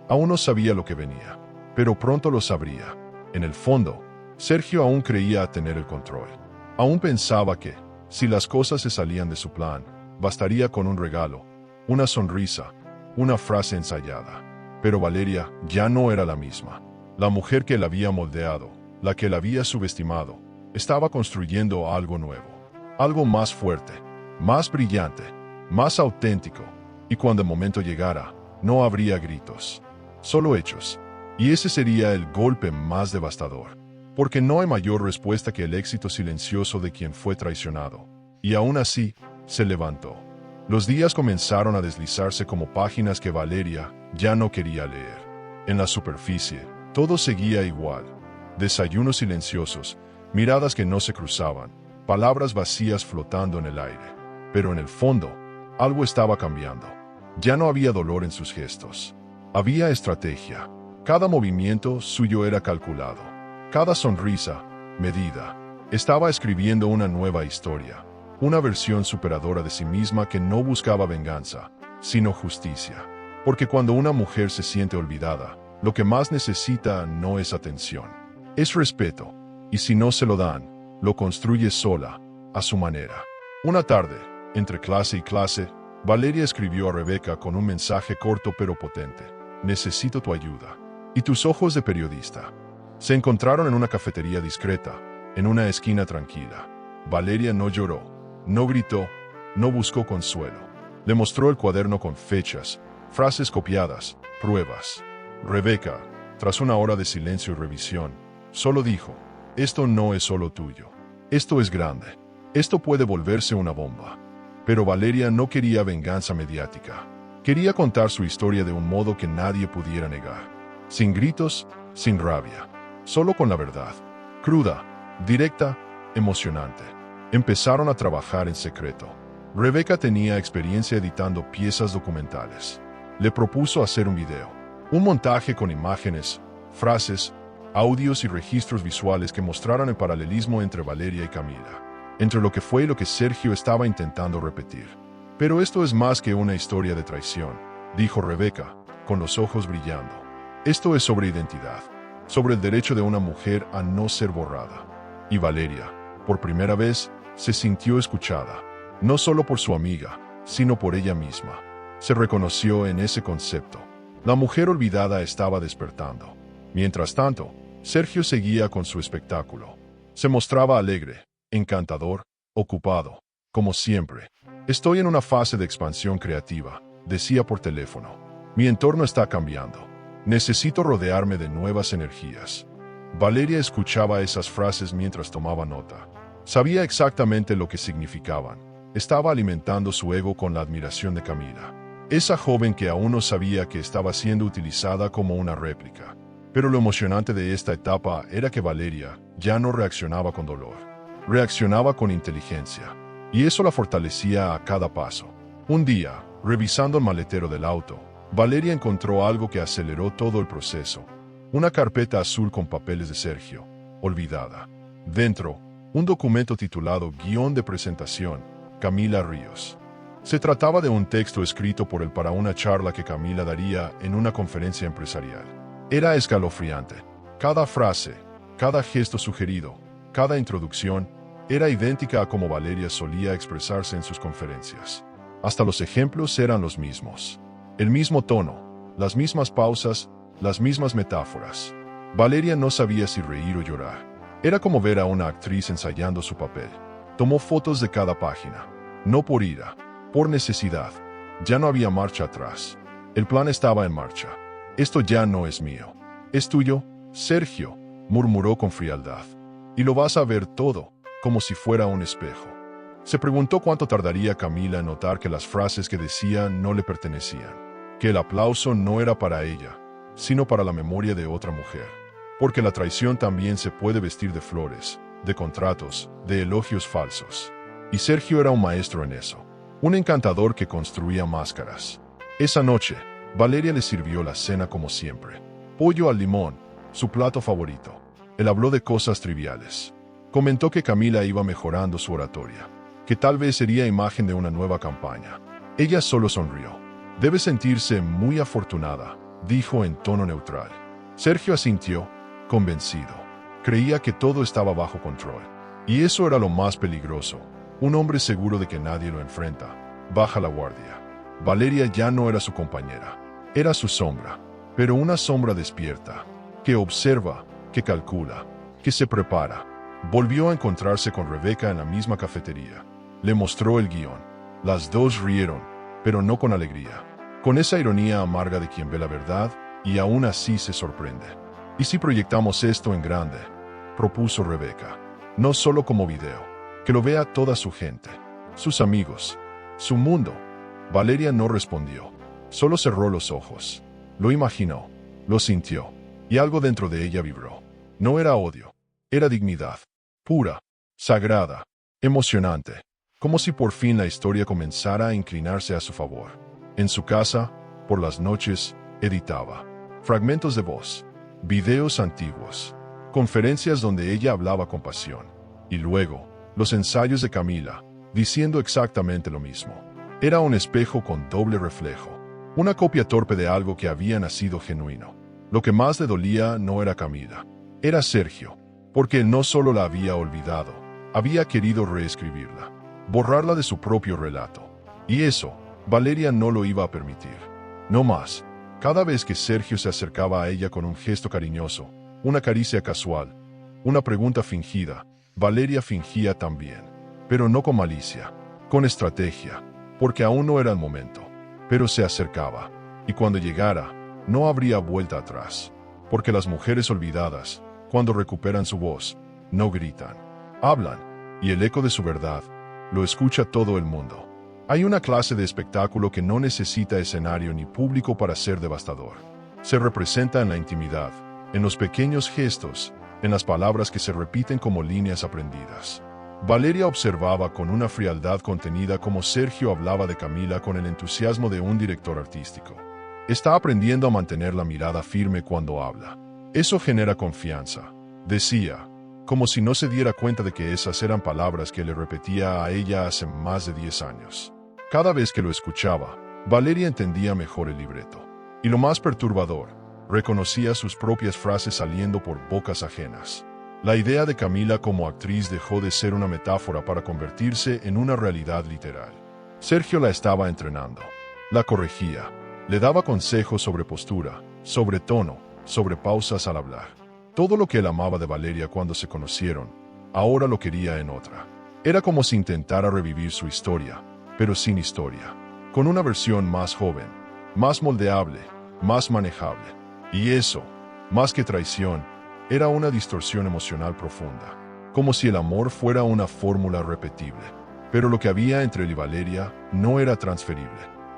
aún no sabía lo que venía, pero pronto lo sabría. En el fondo, Sergio aún creía tener el control. Aún pensaba que, si las cosas se salían de su plan, bastaría con un regalo, una sonrisa, una frase ensayada. Pero Valeria ya no era la misma. La mujer que la había moldeado, la que la había subestimado, estaba construyendo algo nuevo. Algo más fuerte, más brillante, más auténtico. Y cuando el momento llegara, no habría gritos, solo hechos. Y ese sería el golpe más devastador. Porque no hay mayor respuesta que el éxito silencioso de quien fue traicionado. Y aún así, se levantó. Los días comenzaron a deslizarse como páginas que Valeria ya no quería leer. En la superficie, todo seguía igual. Desayunos silenciosos, miradas que no se cruzaban, palabras vacías flotando en el aire. Pero en el fondo, algo estaba cambiando. Ya no había dolor en sus gestos. Había estrategia. Cada movimiento suyo era calculado. Cada sonrisa, medida. Estaba escribiendo una nueva historia. Una versión superadora de sí misma que no buscaba venganza, sino justicia. Porque cuando una mujer se siente olvidada, lo que más necesita no es atención, es respeto. Y si no se lo dan, lo construye sola, a su manera. Una tarde, entre clase y clase, Valeria escribió a Rebeca con un mensaje corto pero potente. «Necesito tu ayuda. Y tus ojos de periodista». Se encontraron en una cafetería discreta, en una esquina tranquila. Valeria no lloró, no gritó, no buscó consuelo. Le mostró el cuaderno con fechas, frases copiadas, pruebas. Rebeca, tras una hora de silencio y revisión, solo dijo: «Esto no es solo tuyo. Esto es grande. Esto puede volverse una bomba». Pero Valeria no quería venganza mediática. Quería contar su historia de un modo que nadie pudiera negar. Sin gritos, sin rabia. solo con la verdad. Cruda, directa, emocionante. Empezaron a trabajar en secreto. Rebeca tenía experiencia editando piezas documentales. Le propuso hacer un video, un montaje con imágenes, frases, audios y registros visuales que mostraran el paralelismo entre Valeria y Camila, entre lo que fue y lo que Sergio estaba intentando repetir. Pero esto es más que una historia de traición, dijo Rebeca, con los ojos brillando. Esto es sobre identidad, sobre el derecho de una mujer a no ser borrada. Y Valeria, por primera vez, se sintió escuchada, no solo por su amiga, sino por ella misma. Se reconoció en ese concepto. La mujer olvidada estaba despertando. Mientras tanto, Sergio seguía con su espectáculo. Se mostraba alegre, encantador, ocupado, como siempre. Estoy en una fase de expansión creativa, decía por teléfono. Mi entorno está cambiando. Necesito rodearme de nuevas energías. Valeria escuchaba esas frases mientras tomaba nota. Sabía exactamente lo que significaban. Estaba alimentando su ego con la admiración de Camila. Esa joven que aún no sabía que estaba siendo utilizada como una réplica. Pero lo emocionante de esta etapa era que Valeria ya no reaccionaba con dolor. Reaccionaba con inteligencia. Y eso la fortalecía a cada paso. Un día, revisando el maletero del auto, Valeria encontró algo que aceleró todo el proceso. Una carpeta azul con papeles de Sergio, olvidada. Dentro, un documento titulado Guión de presentación, Camila Ríos. Se trataba de un texto escrito por él para una charla que Camila daría en una conferencia empresarial. Era escalofriante. Cada frase, cada gesto sugerido, cada introducción, era idéntica a como Valeria solía expresarse en sus conferencias. Hasta los ejemplos eran los mismos. El mismo tono, las mismas pausas, las mismas metáforas. Valeria no sabía si reír o llorar. Era como ver a una actriz ensayando su papel. Tomó fotos de cada página. No por ira, por necesidad. Ya no había marcha atrás. El plan estaba en marcha. Esto ya no es mío. Es tuyo, Sergio, murmuró con frialdad. Y lo vas a ver todo, como si fuera un espejo. Se preguntó cuánto tardaría Camila en notar que las frases que decía no le pertenecían. Que el aplauso no era para ella, sino para la memoria de otra mujer. Porque la traición también se puede vestir de flores, de contratos, de elogios falsos. Y Sergio era un maestro en eso. Un encantador que construía máscaras. Esa noche, Valeria le sirvió la cena como siempre. Pollo al limón, su plato favorito. Él habló de cosas triviales. Comentó que Camila iba mejorando su oratoria, que tal vez sería imagen de una nueva campaña. Ella solo sonrió. Debe sentirse muy afortunada, dijo en tono neutral. Sergio asintió, convencido. Creía que todo estaba bajo control. Y eso era lo más peligroso. Un hombre seguro de que nadie lo enfrenta. Baja la guardia. Valeria ya no era su compañera. Era su sombra. Pero una sombra despierta, que observa, que calcula, que se prepara. Volvió a encontrarse con Rebeca en la misma cafetería. Le mostró el guión. Las dos rieron, pero no con alegría. Con esa ironía amarga de quien ve la verdad, y aún así se sorprende. ¿Y si proyectamos esto en grande?, propuso Rebeca. No solo como video, que lo vea toda su gente, sus amigos, su mundo. Valeria no respondió, solo cerró los ojos. Lo imaginó, lo sintió, y algo dentro de ella vibró. No era odio, era dignidad, pura, sagrada, emocionante, como si por fin la historia comenzara a inclinarse a su favor. En su casa, por las noches, editaba fragmentos de voz, videos antiguos, conferencias donde ella hablaba con pasión, y luego, los ensayos de Camila, diciendo exactamente lo mismo. Era un espejo con doble reflejo, una copia torpe de algo que había nacido genuino. Lo que más le dolía no era Camila, era Sergio, porque él no solo la había olvidado, había querido reescribirla, borrarla de su propio relato. Y eso, Valeria no lo iba a permitir. No más. Cada vez que Sergio se acercaba a ella con un gesto cariñoso, una caricia casual, una pregunta fingida, Valeria fingía también. Pero no con malicia, con estrategia, porque aún no era el momento. Pero se acercaba, y cuando llegara, no habría vuelta atrás. Porque las mujeres olvidadas, cuando recuperan su voz, no gritan, hablan, y el eco de su verdad lo escucha todo el mundo. Hay una clase de espectáculo que no necesita escenario ni público para ser devastador. Se representa en la intimidad, en los pequeños gestos, en las palabras que se repiten como líneas aprendidas. Valeria observaba con una frialdad contenida cómo Sergio hablaba de Camila con el entusiasmo de un director artístico. Está aprendiendo a mantener la mirada firme cuando habla. Eso genera confianza, decía, como si no se diera cuenta de que esas eran palabras que le repetía a ella hace más de 10 años. Cada vez que lo escuchaba, Valeria entendía mejor el libreto. Y lo más perturbador, reconocía sus propias frases saliendo por bocas ajenas. La idea de Camila como actriz dejó de ser una metáfora para convertirse en una realidad literal. Sergio la estaba entrenando, la corregía, le daba consejos sobre postura, sobre tono, sobre pausas al hablar. Todo lo que él amaba de Valeria cuando se conocieron, ahora lo quería en otra. Era como si intentara revivir su historia, pero sin historia, con una versión más joven, más moldeable, más manejable. Y eso, más que traición, era una distorsión emocional profunda, como si el amor fuera una fórmula repetible. Pero lo que había entre él y Valeria no era transferible.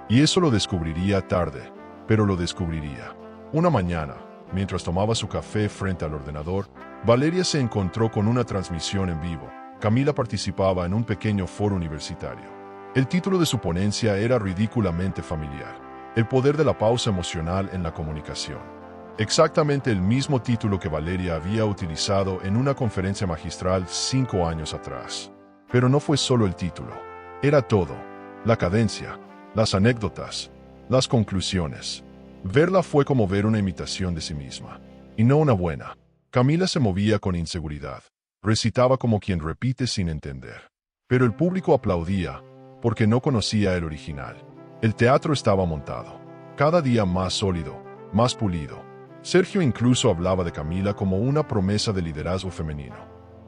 Y eso lo descubriría tarde, pero lo descubriría. Una mañana, mientras tomaba su café frente al ordenador, Valeria se encontró con una transmisión en vivo. Camila participaba en un pequeño foro universitario. El título de su ponencia era ridículamente familiar: El poder de la pausa emocional en la comunicación. Exactamente el mismo título que Valeria había utilizado en una conferencia magistral 5 años atrás. Pero no fue solo el título. Era todo: la cadencia, las anécdotas, las conclusiones. Verla fue como ver una imitación de sí misma, y no una buena. Camila se movía con inseguridad, recitaba como quien repite sin entender. Pero el público aplaudía, porque no conocía el original. El teatro estaba montado, cada día más sólido, más pulido. Sergio incluso hablaba de Camila como una promesa de liderazgo femenino.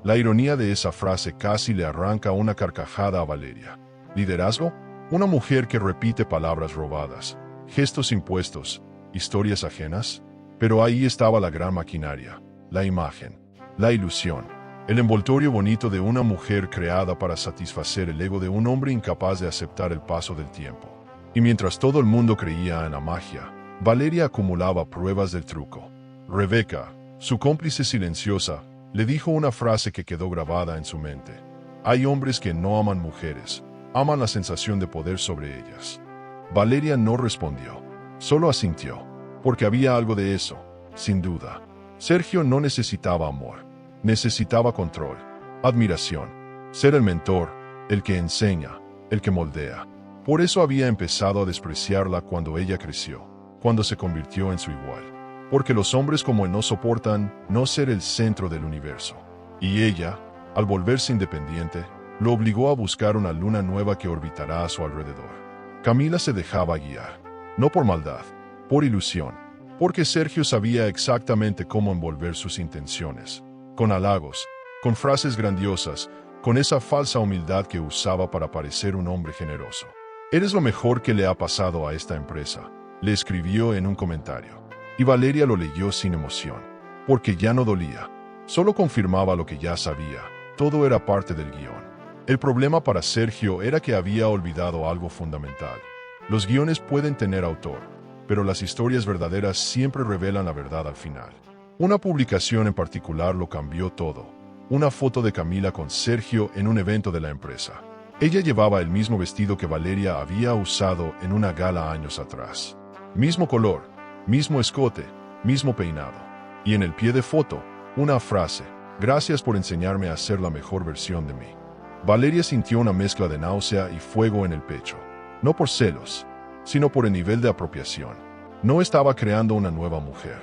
La ironía de esa frase casi le arranca una carcajada a Valeria. ¿Liderazgo? Una mujer que repite palabras robadas, gestos impuestos, historias ajenas. Pero ahí estaba la gran maquinaria, la imagen, la ilusión, el envoltorio bonito de una mujer creada para satisfacer el ego de un hombre incapaz de aceptar el paso del tiempo. Y mientras todo el mundo creía en la magia, Valeria acumulaba pruebas del truco. Rebeca, su cómplice silenciosa, le dijo una frase que quedó grabada en su mente: hay hombres que no aman mujeres, aman la sensación de poder sobre ellas. Valeria no respondió, solo asintió, porque había algo de eso, sin duda. Sergio no necesitaba amor, necesitaba control, admiración, ser el mentor, el que enseña, el que moldea. Por eso había empezado a despreciarla cuando ella creció, cuando se convirtió en su igual. Porque los hombres como él no soportan no ser el centro del universo. Y ella, al volverse independiente, lo obligó a buscar una luna nueva que orbitará a su alrededor. Camila se dejaba guiar, no por maldad, por ilusión, porque Sergio sabía exactamente cómo envolver sus intenciones, con halagos, con frases grandiosas, con esa falsa humildad que usaba para parecer un hombre generoso. Eres lo mejor que le ha pasado a esta empresa, le escribió en un comentario. Y Valeria lo leyó sin emoción, porque ya no dolía, solo confirmaba lo que ya sabía, todo era parte del guión. El problema para Sergio era que había olvidado algo fundamental. Los guiones pueden tener autor, pero las historias verdaderas siempre revelan la verdad al final. Una publicación en particular lo cambió todo. Una foto de Camila con Sergio en un evento de la empresa. Ella llevaba el mismo vestido que Valeria había usado en una gala años atrás. Mismo color, mismo escote, mismo peinado. Y en el pie de foto, una frase: gracias por enseñarme a ser la mejor versión de mí. Valeria sintió una mezcla de náusea y fuego en el pecho. No por celos, sino por el nivel de apropiación. No estaba creando una nueva mujer.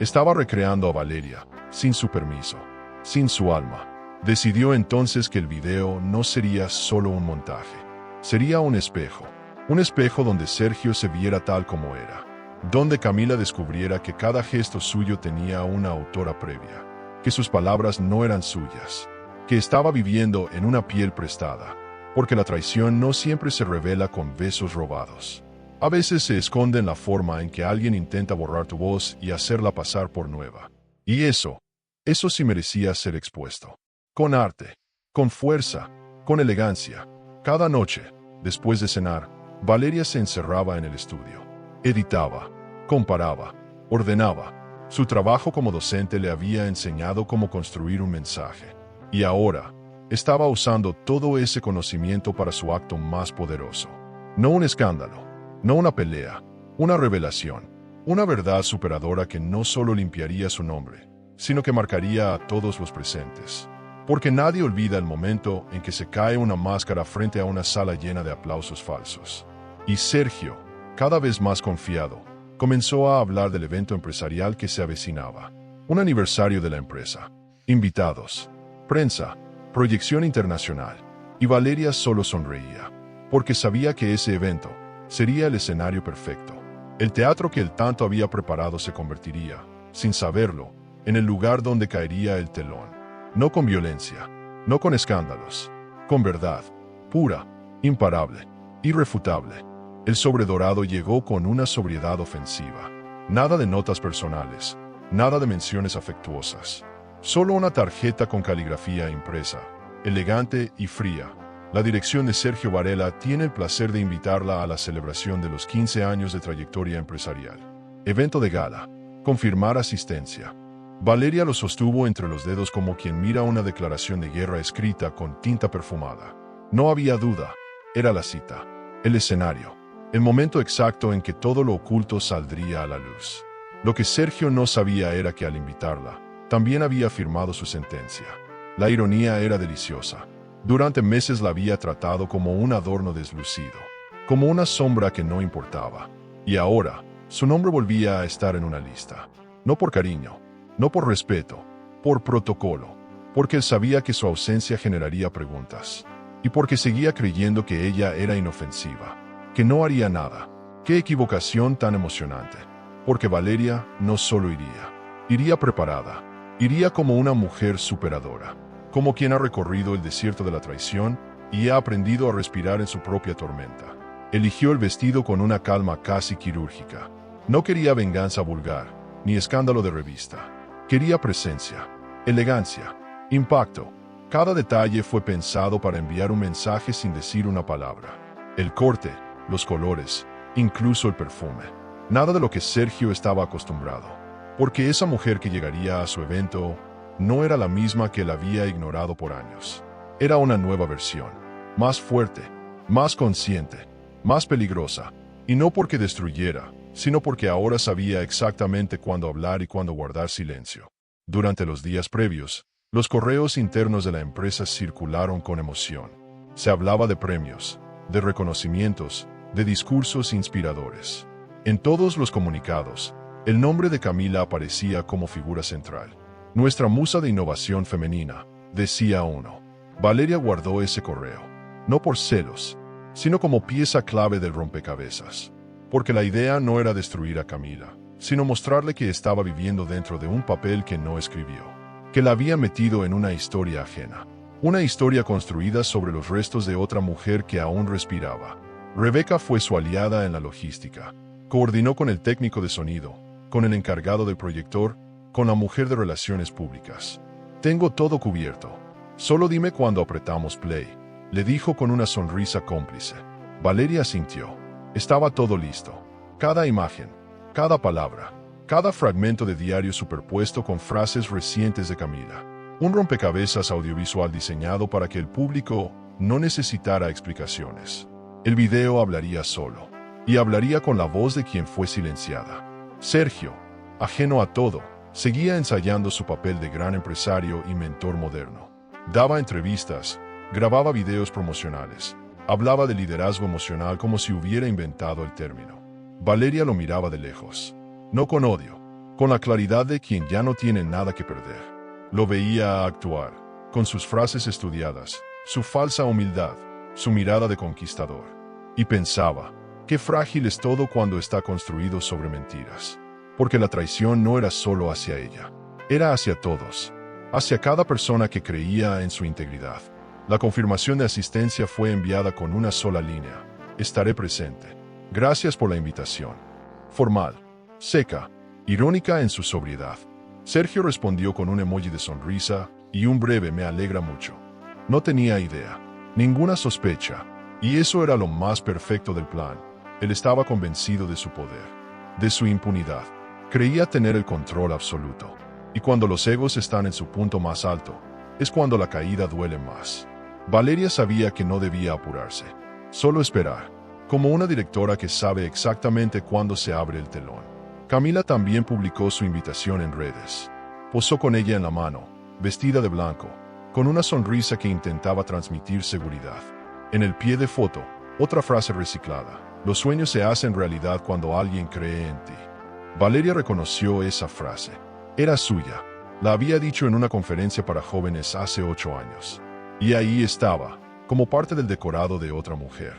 Estaba recreando a Valeria, sin su permiso, sin su alma. Decidió entonces que el video no sería solo un montaje. Sería un espejo donde Sergio se viera tal como era. Donde Camila descubriera que cada gesto suyo tenía una autora previa, que sus palabras no eran suyas, que estaba viviendo en una piel prestada, porque la traición no siempre se revela con besos robados. A veces se esconde en la forma en que alguien intenta borrar tu voz y hacerla pasar por nueva. Y eso sí merecía ser expuesto. Con arte, con fuerza, con elegancia. Cada noche, después de cenar, Valeria se encerraba en el estudio. Editaba, comparaba, ordenaba, Su trabajo como docente le había enseñado cómo construir un mensaje. Y ahora, estaba usando todo ese conocimiento para su acto más poderoso. No un escándalo, no una pelea, una revelación, una verdad superadora que no solo limpiaría su nombre, sino que marcaría a todos los presentes. Porque nadie olvida el momento en que se cae una máscara frente a una sala llena de aplausos falsos. Y Sergio, cada vez más confiado, comenzó a hablar del evento empresarial que se avecinaba. Un aniversario de la empresa, invitados, prensa, proyección internacional. Y Valeria solo sonreía, porque sabía que ese evento sería el escenario perfecto. El teatro que él tanto había preparado se convertiría, sin saberlo, en el lugar donde caería el telón. No con violencia, no con escándalos, con verdad, pura, imparable, irrefutable. El sobredorado llegó con una sobriedad ofensiva. Nada de notas personales, nada de menciones afectuosas. Solo una tarjeta con caligrafía impresa, elegante y fría. La dirección de Sergio Varela tiene el placer de invitarla a la celebración de los 15 años de trayectoria empresarial. Evento de gala. Confirmar asistencia. Valeria lo sostuvo entre los dedos como quien mira una declaración de guerra escrita con tinta perfumada. No había duda. Era la cita. El escenario. El momento exacto en que todo lo oculto saldría a la luz. Lo que Sergio no sabía era que al invitarla, también había firmado su sentencia. La ironía era deliciosa. Durante meses la había tratado como un adorno deslucido, como una sombra que no importaba. Y ahora, su nombre volvía a estar en una lista. No por cariño, no por respeto, por protocolo, porque él sabía que su ausencia generaría preguntas. Y porque seguía creyendo que ella era inofensiva, que no haría nada. ¡Qué equivocación tan emocionante! Porque Valeria no solo iría preparada, iría como una mujer superadora, como quien ha recorrido el desierto de la traición y ha aprendido a respirar en su propia tormenta. Eligió el vestido con una calma casi quirúrgica. No quería venganza vulgar, ni escándalo de revista. Quería presencia, elegancia, impacto. Cada detalle fue pensado para enviar un mensaje sin decir una palabra. El corte, los colores, incluso el perfume. Nada de lo que Sergio estaba acostumbrado. Porque esa mujer que llegaría a su evento no era la misma que él había ignorado por años. Era una nueva versión, más fuerte, más consciente, más peligrosa, y no porque destruyera, sino porque ahora sabía exactamente cuándo hablar y cuándo guardar silencio. Durante los días previos, los correos internos de la empresa circularon con emoción. Se hablaba de premios, de reconocimientos, de discursos inspiradores. En todos los comunicados, el nombre de Camila aparecía como figura central. Nuestra musa de innovación femenina, decía uno. Valeria guardó ese correo, no por celos, sino como pieza clave del rompecabezas. Porque la idea no era destruir a Camila, sino mostrarle que estaba viviendo dentro de un papel que no escribió, que la había metido en una historia ajena. Una historia construida sobre los restos de otra mujer que aún respiraba. Rebeca fue su aliada en la logística. Coordinó con el técnico de sonido, con el encargado del proyector, con la mujer de relaciones públicas. Tengo todo cubierto. Solo dime cuándo apretamos play, le dijo con una sonrisa cómplice. Valeria asintió. Estaba todo listo. Cada imagen, cada palabra, cada fragmento de diario superpuesto con frases recientes de Camila. Un rompecabezas audiovisual diseñado para que el público no necesitara explicaciones. El video hablaría solo, y hablaría con la voz de quien fue silenciada. Sergio, ajeno a todo, seguía ensayando su papel de gran empresario y mentor moderno. Daba entrevistas, grababa videos promocionales, hablaba de liderazgo emocional como si hubiera inventado el término. Valeria lo miraba de lejos, no con odio, con la claridad de quien ya no tiene nada que perder. Lo veía actuar, con sus frases estudiadas, su falsa humildad, su mirada de conquistador. Y pensaba, qué frágil es todo cuando está construido sobre mentiras. Porque la traición no era solo hacia ella, era hacia todos, hacia cada persona que creía en su integridad. La confirmación de asistencia fue enviada con una sola línea. Estaré presente. Gracias por la invitación. Formal, seca, irónica en su sobriedad. Sergio respondió con un emoji de sonrisa y un breve me alegra mucho. No tenía idea, ninguna sospecha, y eso era lo más perfecto del plan. Él estaba convencido de su poder, de su impunidad, Creía tener el control absoluto. Y cuando los egos están en su punto más alto, es cuando la caída duele más. Valeria sabía que no debía apurarse, solo esperar, como una directora que sabe exactamente cuándo se abre el telón. Camila también publicó su invitación en redes. Posó con ella en la mano, vestida de blanco, con una sonrisa que intentaba transmitir seguridad. En el pie de foto, otra frase reciclada: los sueños se hacen realidad cuando alguien cree en ti. Valeria reconoció esa frase. Era suya. La había dicho en una conferencia para jóvenes hace 8 años. Y ahí estaba, como parte del decorado de otra mujer.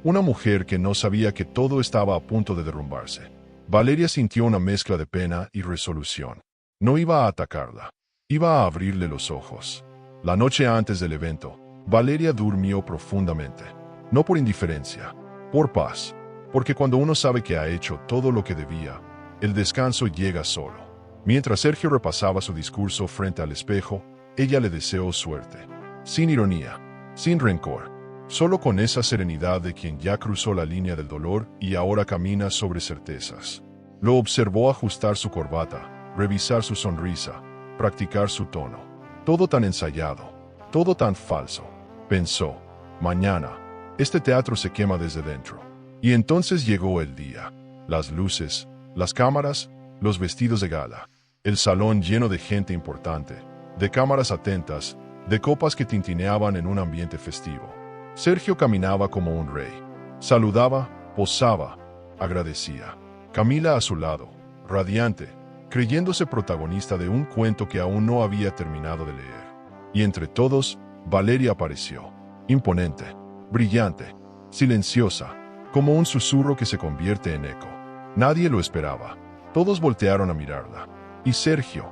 Una mujer que no sabía que todo estaba a punto de derrumbarse. Valeria sintió una mezcla de pena y resolución. No iba a atacarla. Iba a abrirle los ojos. La noche antes del evento, Valeria durmió profundamente. No por indiferencia, por paz. Porque cuando uno sabe que ha hecho todo lo que debía, el descanso llega solo. Mientras Sergio repasaba su discurso frente al espejo, ella le deseó suerte. Sin ironía, sin rencor, solo con esa serenidad de quien ya cruzó la línea del dolor y ahora camina sobre certezas. Lo observó ajustar su corbata, revisar su sonrisa, practicar su tono. Todo tan ensayado, todo tan falso. Pensó: mañana, este teatro se quema desde dentro. Y entonces llegó el día. Las luces, las cámaras, los vestidos de gala. El salón lleno de gente importante, de cámaras atentas, de copas que tintineaban en un ambiente festivo. Sergio caminaba como un rey. Saludaba, posaba, agradecía. Camila a su lado, radiante, creyéndose protagonista de un cuento que aún no había terminado de leer. Y entre todos, Valeria apareció, imponente, brillante, silenciosa, como un susurro que se convierte en eco. Nadie lo esperaba. Todos voltearon a mirarla. Y Sergio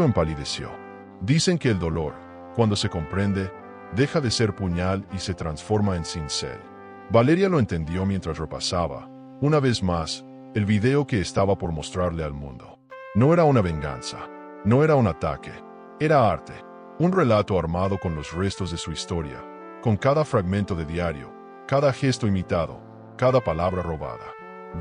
empalideció. Dicen que el dolor, cuando se comprende, deja de ser puñal y se transforma en cincel. Valeria lo entendió mientras repasaba, una vez más, el video que estaba por mostrarle al mundo. No era una venganza, no era un ataque, era arte, un relato armado con los restos de su historia, con cada fragmento de diario, cada gesto imitado, cada palabra robada.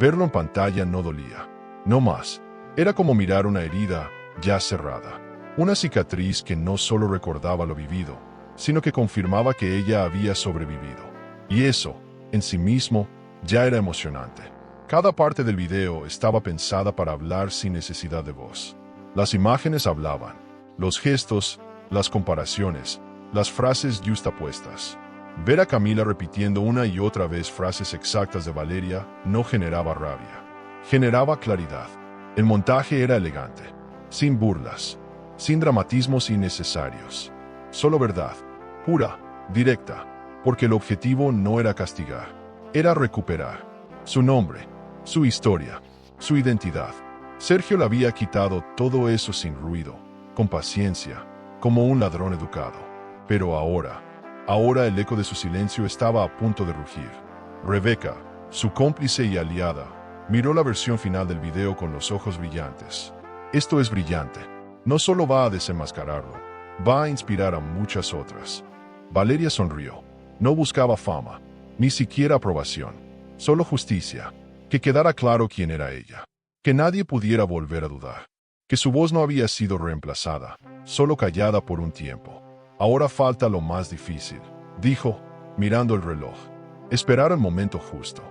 Verlo en pantalla no dolía, no más. Era como mirar una herida ya cerrada, una cicatriz que no solo recordaba lo vivido, sino que confirmaba que ella había sobrevivido. Y eso, en sí mismo, ya era emocionante. Cada parte del video estaba pensada para hablar sin necesidad de voz. Las imágenes hablaban, los gestos, las comparaciones, las frases yuxtapuestas. Ver a Camila repitiendo una y otra vez frases exactas de Valeria no generaba rabia, generaba claridad. El montaje era elegante, sin burlas, sin dramatismos innecesarios. Solo verdad, pura, directa, porque el objetivo no era castigar, era recuperar su nombre, su historia, su identidad. Sergio le había quitado todo eso sin ruido, con paciencia, como un ladrón educado. Pero ahora el eco de su silencio estaba a punto de rugir. Rebeca, su cómplice y aliada, miró la versión final del video con los ojos brillantes. Esto es brillante. No solo va a desenmascararlo, va a inspirar a muchas otras. Valeria sonrió. No buscaba fama, ni siquiera aprobación, solo justicia. Que quedara claro quién era ella. Que nadie pudiera volver a dudar. Que su voz no había sido reemplazada, solo callada por un tiempo. Ahora falta lo más difícil, dijo, mirando el reloj. Esperar el momento justo.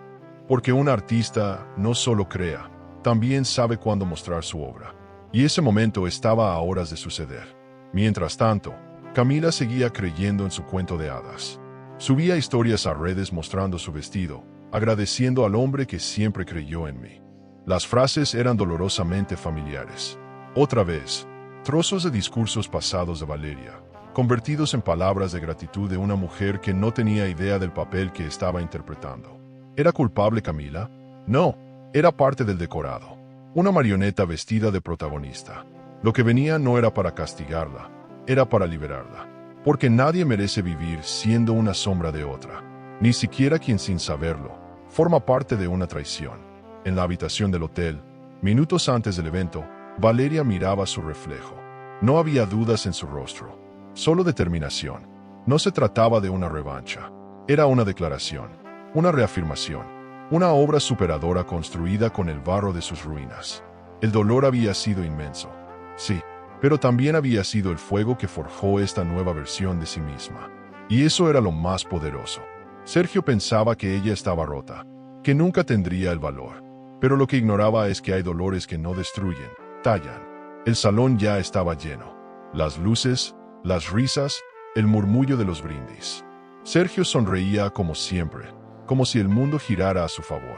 Porque un artista no solo crea, también sabe cuándo mostrar su obra. Y ese momento estaba a horas de suceder. Mientras tanto, Camila seguía creyendo en su cuento de hadas. Subía historias a redes mostrando su vestido, agradeciendo al hombre que siempre creyó en mí. Las frases eran dolorosamente familiares. Otra vez, trozos de discursos pasados de Valeria, convertidos en palabras de gratitud de una mujer que no tenía idea del papel que estaba interpretando. ¿Era culpable Camila? No, era parte del decorado. Una marioneta vestida de protagonista. Lo que venía no era para castigarla, era para liberarla. Porque nadie merece vivir siendo una sombra de otra. Ni siquiera quien sin saberlo, forma parte de una traición. En la habitación del hotel, minutos antes del evento, Valeria miraba su reflejo. No había dudas en su rostro, solo determinación. No se trataba de una revancha, era una declaración. Una reafirmación, una obra superadora construida con el barro de sus ruinas. El dolor había sido inmenso. Sí, pero también había sido el fuego que forjó esta nueva versión de sí misma. Y eso era lo más poderoso. Sergio pensaba que ella estaba rota, que nunca tendría el valor. Pero lo que ignoraba es que hay dolores que no destruyen, tallan. El salón ya estaba lleno. Las luces, las risas, el murmullo de los brindis. Sergio sonreía como siempre, como si el mundo girara a su favor.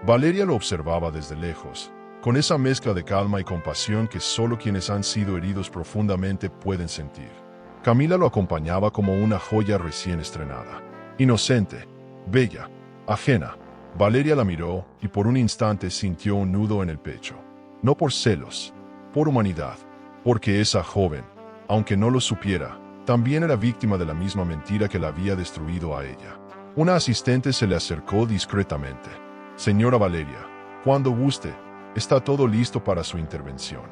Valeria lo observaba desde lejos, con esa mezcla de calma y compasión que solo quienes han sido heridos profundamente pueden sentir. Camila lo acompañaba como una joya recién estrenada. Inocente, bella, ajena. Valeria la miró y por un instante sintió un nudo en el pecho. No por celos, por humanidad, porque esa joven, aunque no lo supiera, también era víctima de la misma mentira que la había destruido a ella. Una asistente se le acercó discretamente. Señora Valeria, cuando guste, está todo listo para su intervención.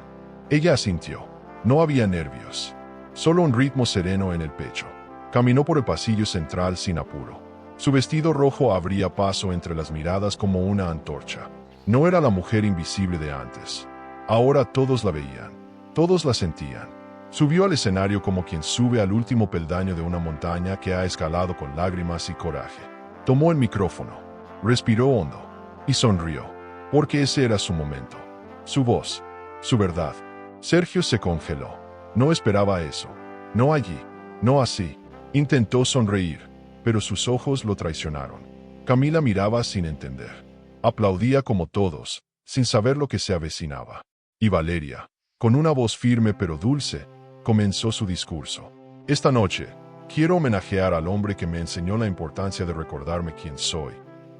Ella asintió. No había nervios, solo un ritmo sereno en el pecho. Caminó por el pasillo central sin apuro. Su vestido rojo abría paso entre las miradas como una antorcha. No era la mujer invisible de antes. Ahora todos la veían, todos la sentían. Subió al escenario como quien sube al último peldaño de una montaña que ha escalado con lágrimas y coraje. Tomó el micrófono, respiró hondo y sonrió, porque ese era su momento, su voz, su verdad. Sergio se congeló. No esperaba eso. No allí, no así. Intentó sonreír, pero sus ojos lo traicionaron. Camila miraba sin entender. Aplaudía como todos, sin saber lo que se avecinaba. Y Valeria, con una voz firme pero dulce, comenzó su discurso. Esta noche, quiero homenajear al hombre que me enseñó la importancia de recordarme quién soy,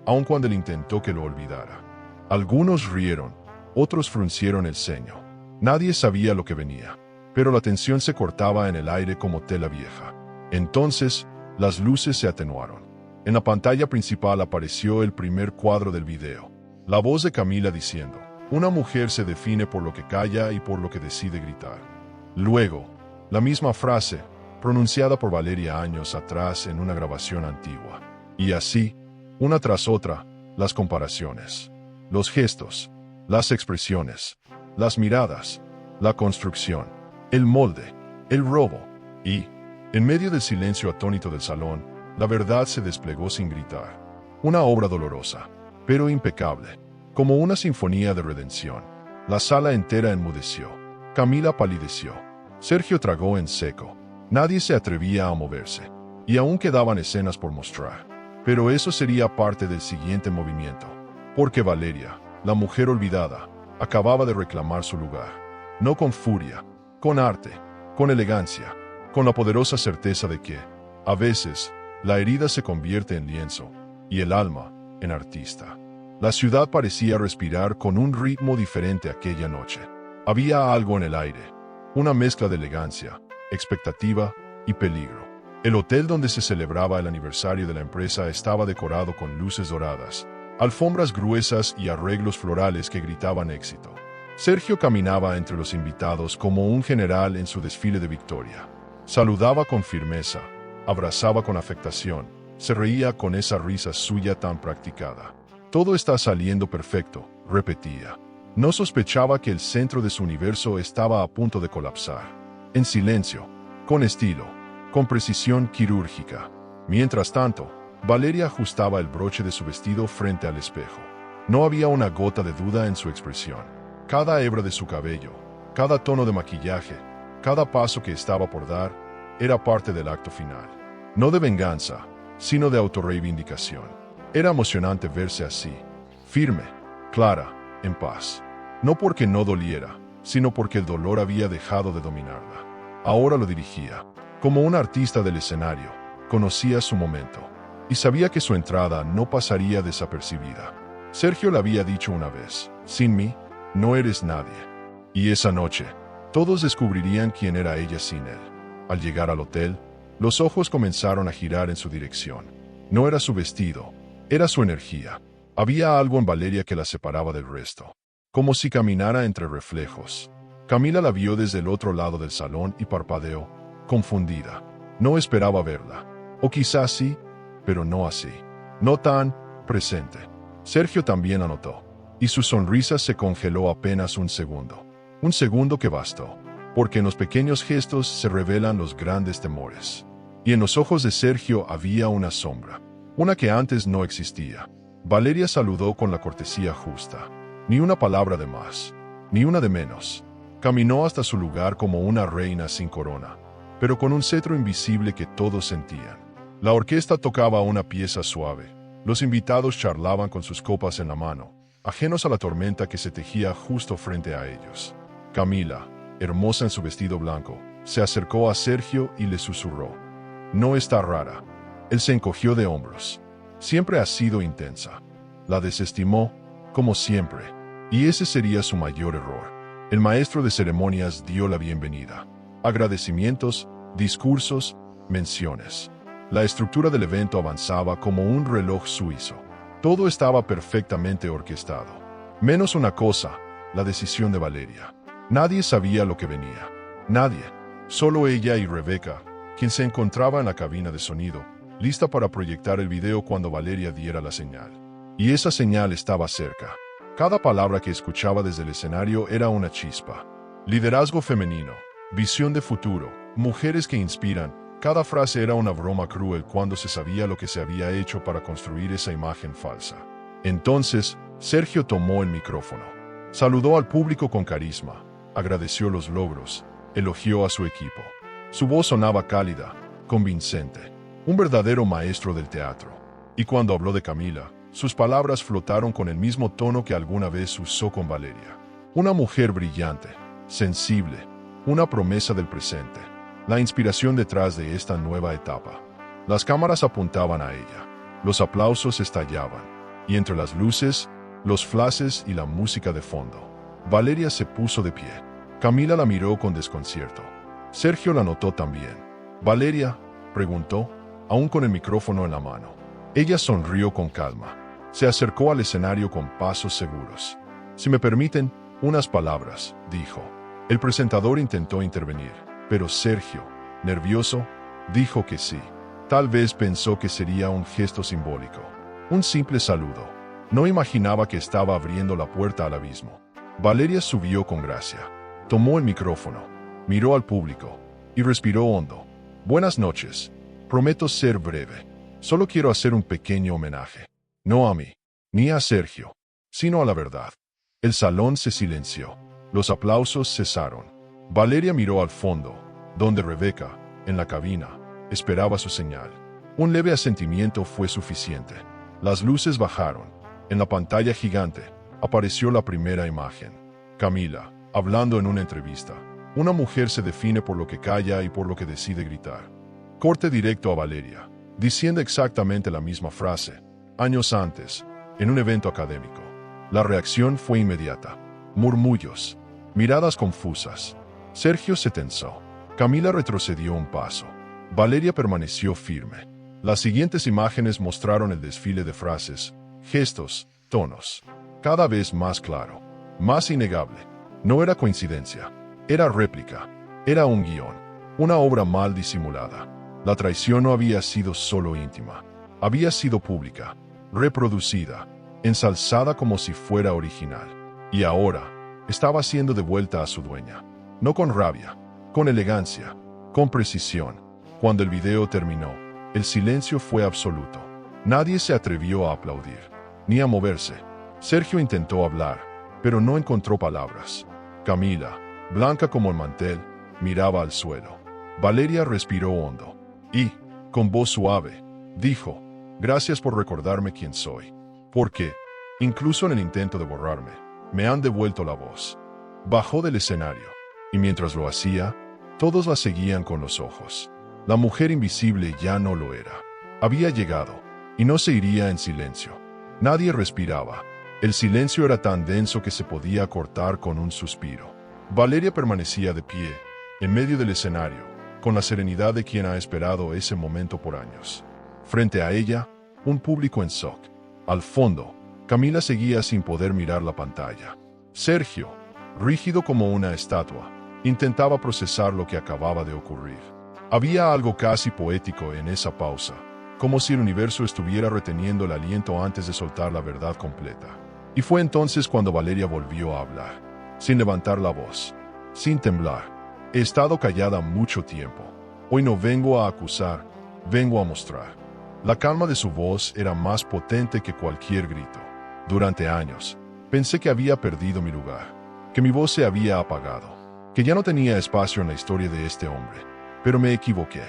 aun cuando él intentó que lo olvidara. Algunos rieron, otros fruncieron el ceño. Nadie sabía lo que venía, pero la tensión se cortaba en el aire como tela vieja. Entonces, las luces se atenuaron. En la pantalla principal apareció el primer cuadro del video. La voz de Camila diciendo, una mujer se define por lo que calla y por lo que decide gritar. Luego, la misma frase, pronunciada por Valeria años atrás en una grabación antigua. Y así, una tras otra, las comparaciones, los gestos, las expresiones, las miradas, la construcción, el molde, el robo. Y, en medio del silencio atónito del salón, la verdad se desplegó sin gritar. Una obra dolorosa, pero impecable, como una sinfonía de redención. La sala entera enmudeció. Camila palideció. Sergio tragó en seco. Nadie se atrevía a moverse. Y aún quedaban escenas por mostrar. Pero eso sería parte del siguiente movimiento. Porque Valeria, la mujer olvidada, acababa de reclamar su lugar. No con furia, con arte, con elegancia, con la poderosa certeza de que, a veces, la herida se convierte en lienzo, y el alma, en artista. La ciudad parecía respirar con un ritmo diferente aquella noche. Había algo en el aire, una mezcla de elegancia, expectativa y peligro. El hotel donde se celebraba el aniversario de la empresa estaba decorado con luces doradas, alfombras gruesas y arreglos florales que gritaban éxito. Sergio caminaba entre los invitados como un general en su desfile de victoria. Saludaba con firmeza, abrazaba con afectación, se reía con esa risa suya tan practicada. Todo está saliendo perfecto, repetía. No sospechaba que el centro de su universo estaba a punto de colapsar. En silencio, con estilo, con precisión quirúrgica. Mientras tanto, Valeria ajustaba el broche de su vestido frente al espejo. No había una gota de duda en su expresión. Cada hebra de su cabello, cada tono de maquillaje, cada paso que estaba por dar, era parte del acto final. No de venganza, sino de autorreivindicación. Era emocionante verse así, firme, clara, en paz. No porque no doliera, sino porque el dolor había dejado de dominarla. Ahora lo dirigía. Como un artista del escenario, conocía su momento, y sabía que su entrada no pasaría desapercibida. Sergio le había dicho una vez, sin mí, no eres nadie. Y esa noche, todos descubrirían quién era ella sin él. Al llegar al hotel, los ojos comenzaron a girar en su dirección. No era su vestido, era su energía. Había algo en Valeria que la separaba del resto, como si caminara entre reflejos. Camila la vio desde el otro lado del salón y parpadeó, confundida. No esperaba verla. O quizás sí, pero no así. No tan presente. Sergio también anotó. y su sonrisa se congeló apenas un segundo. Un segundo que bastó, porque en los pequeños gestos se revelan los grandes temores. Y en los ojos de Sergio había una sombra, una que antes no existía. Valeria saludó con la cortesía justa. Ni una palabra de más, ni una de menos. Caminó hasta su lugar como una reina sin corona, pero con un cetro invisible que todos sentían. La orquesta tocaba una pieza suave. Los invitados charlaban con sus copas en la mano, ajenos a la tormenta que se tejía justo frente a ellos. Camila, hermosa en su vestido blanco, se acercó a Sergio y le susurró: «No está rara». Él se encogió de hombros. Siempre ha sido intensa. La desestimó, como siempre, y ese sería su mayor error. El maestro de ceremonias dio la bienvenida. Agradecimientos, discursos, menciones. La estructura del evento avanzaba como un reloj suizo. Todo estaba perfectamente orquestado. Menos una cosa, la decisión de Valeria. Nadie sabía lo que venía. Nadie. Solo ella y Rebeca, quien se encontraba en la cabina de sonido, lista para proyectar el video cuando Valeria diera la señal. Y esa señal estaba cerca. Cada palabra que escuchaba desde el escenario era una chispa. Liderazgo femenino, visión de futuro, mujeres que inspiran. Cada frase era una broma cruel cuando se sabía lo que se había hecho para construir esa imagen falsa. Entonces, Sergio tomó el micrófono. Saludó al público con carisma, agradeció los logros, elogió a su equipo. Su voz sonaba cálida, convincente, un verdadero maestro del teatro. Y cuando habló de Camila, sus palabras flotaron con el mismo tono que alguna vez usó con Valeria. Una mujer brillante, sensible, una promesa del presente. La inspiración detrás de esta nueva etapa. Las cámaras apuntaban a ella, los aplausos estallaban, y entre las luces, los flashes y la música de fondo, Valeria se puso de pie. Camila la miró con desconcierto. Sergio la notó también. «¿Valeria?», preguntó, aún con el micrófono en la mano. Ella sonrió con calma. Se acercó al escenario con pasos seguros. «Si me permiten, unas palabras», dijo. El presentador intentó intervenir, pero Sergio, nervioso, dijo que sí. Tal vez pensó que sería un gesto simbólico, un simple saludo. No imaginaba que estaba abriendo la puerta al abismo. Valeria subió con gracia. Tomó el micrófono, miró al público y respiró hondo. «Buenas noches. Prometo ser breve. Solo quiero hacer un pequeño homenaje. No a mí, ni a Sergio, sino a la verdad». El salón se silenció. Los aplausos cesaron. Valeria miró al fondo, donde Rebeca, en la cabina, esperaba su señal. Un leve asentimiento fue suficiente. Las luces bajaron. En la pantalla gigante, apareció la primera imagen. Camila, hablando en una entrevista. Una mujer se define por lo que calla y por lo que decide gritar. Corte directo a Valeria, diciendo exactamente la misma frase, años antes, en un evento académico. La reacción fue inmediata. Murmullos, miradas confusas. Sergio se tensó. Camila retrocedió un paso. Valeria permaneció firme. Las siguientes imágenes mostraron el desfile de frases, gestos, tonos. Cada vez más claro, más innegable. No era coincidencia, era réplica, era un guión, una obra mal disimulada. La traición no había sido solo íntima, había sido pública, reproducida, ensalzada como si fuera original. Y ahora, estaba siendo devuelta a su dueña. No con rabia, con elegancia, con precisión. Cuando el video terminó, el silencio fue absoluto. Nadie se atrevió a aplaudir, ni a moverse. Sergio intentó hablar, pero no encontró palabras. Camila, blanca como el mantel, miraba al suelo. Valeria respiró hondo y, con voz suave, dijo: «Gracias por recordarme quién soy. Porque, incluso en el intento de borrarme, me han devuelto la voz». Bajó del escenario, y mientras lo hacía, todos la seguían con los ojos. La mujer invisible ya no lo era. Había llegado, y no se iría en silencio. Nadie respiraba. El silencio era tan denso que se podía cortar con un suspiro. Valeria permanecía de pie, en medio del escenario, con la serenidad de quien ha esperado ese momento por años. Frente a ella, un público en shock. Al fondo, Camila seguía sin poder mirar la pantalla. Sergio, rígido como una estatua, intentaba procesar lo que acababa de ocurrir. Había algo casi poético en esa pausa, como si el universo estuviera reteniendo el aliento antes de soltar la verdad completa. Y fue entonces cuando Valeria volvió a hablar, sin levantar la voz, sin temblar. He estado callada mucho tiempo. Hoy no vengo a acusar, vengo a mostrar. La calma de su voz era más potente que cualquier grito. Durante años, pensé que había perdido mi lugar, que mi voz se había apagado, que ya no tenía espacio en la historia de este hombre. Pero me equivoqué.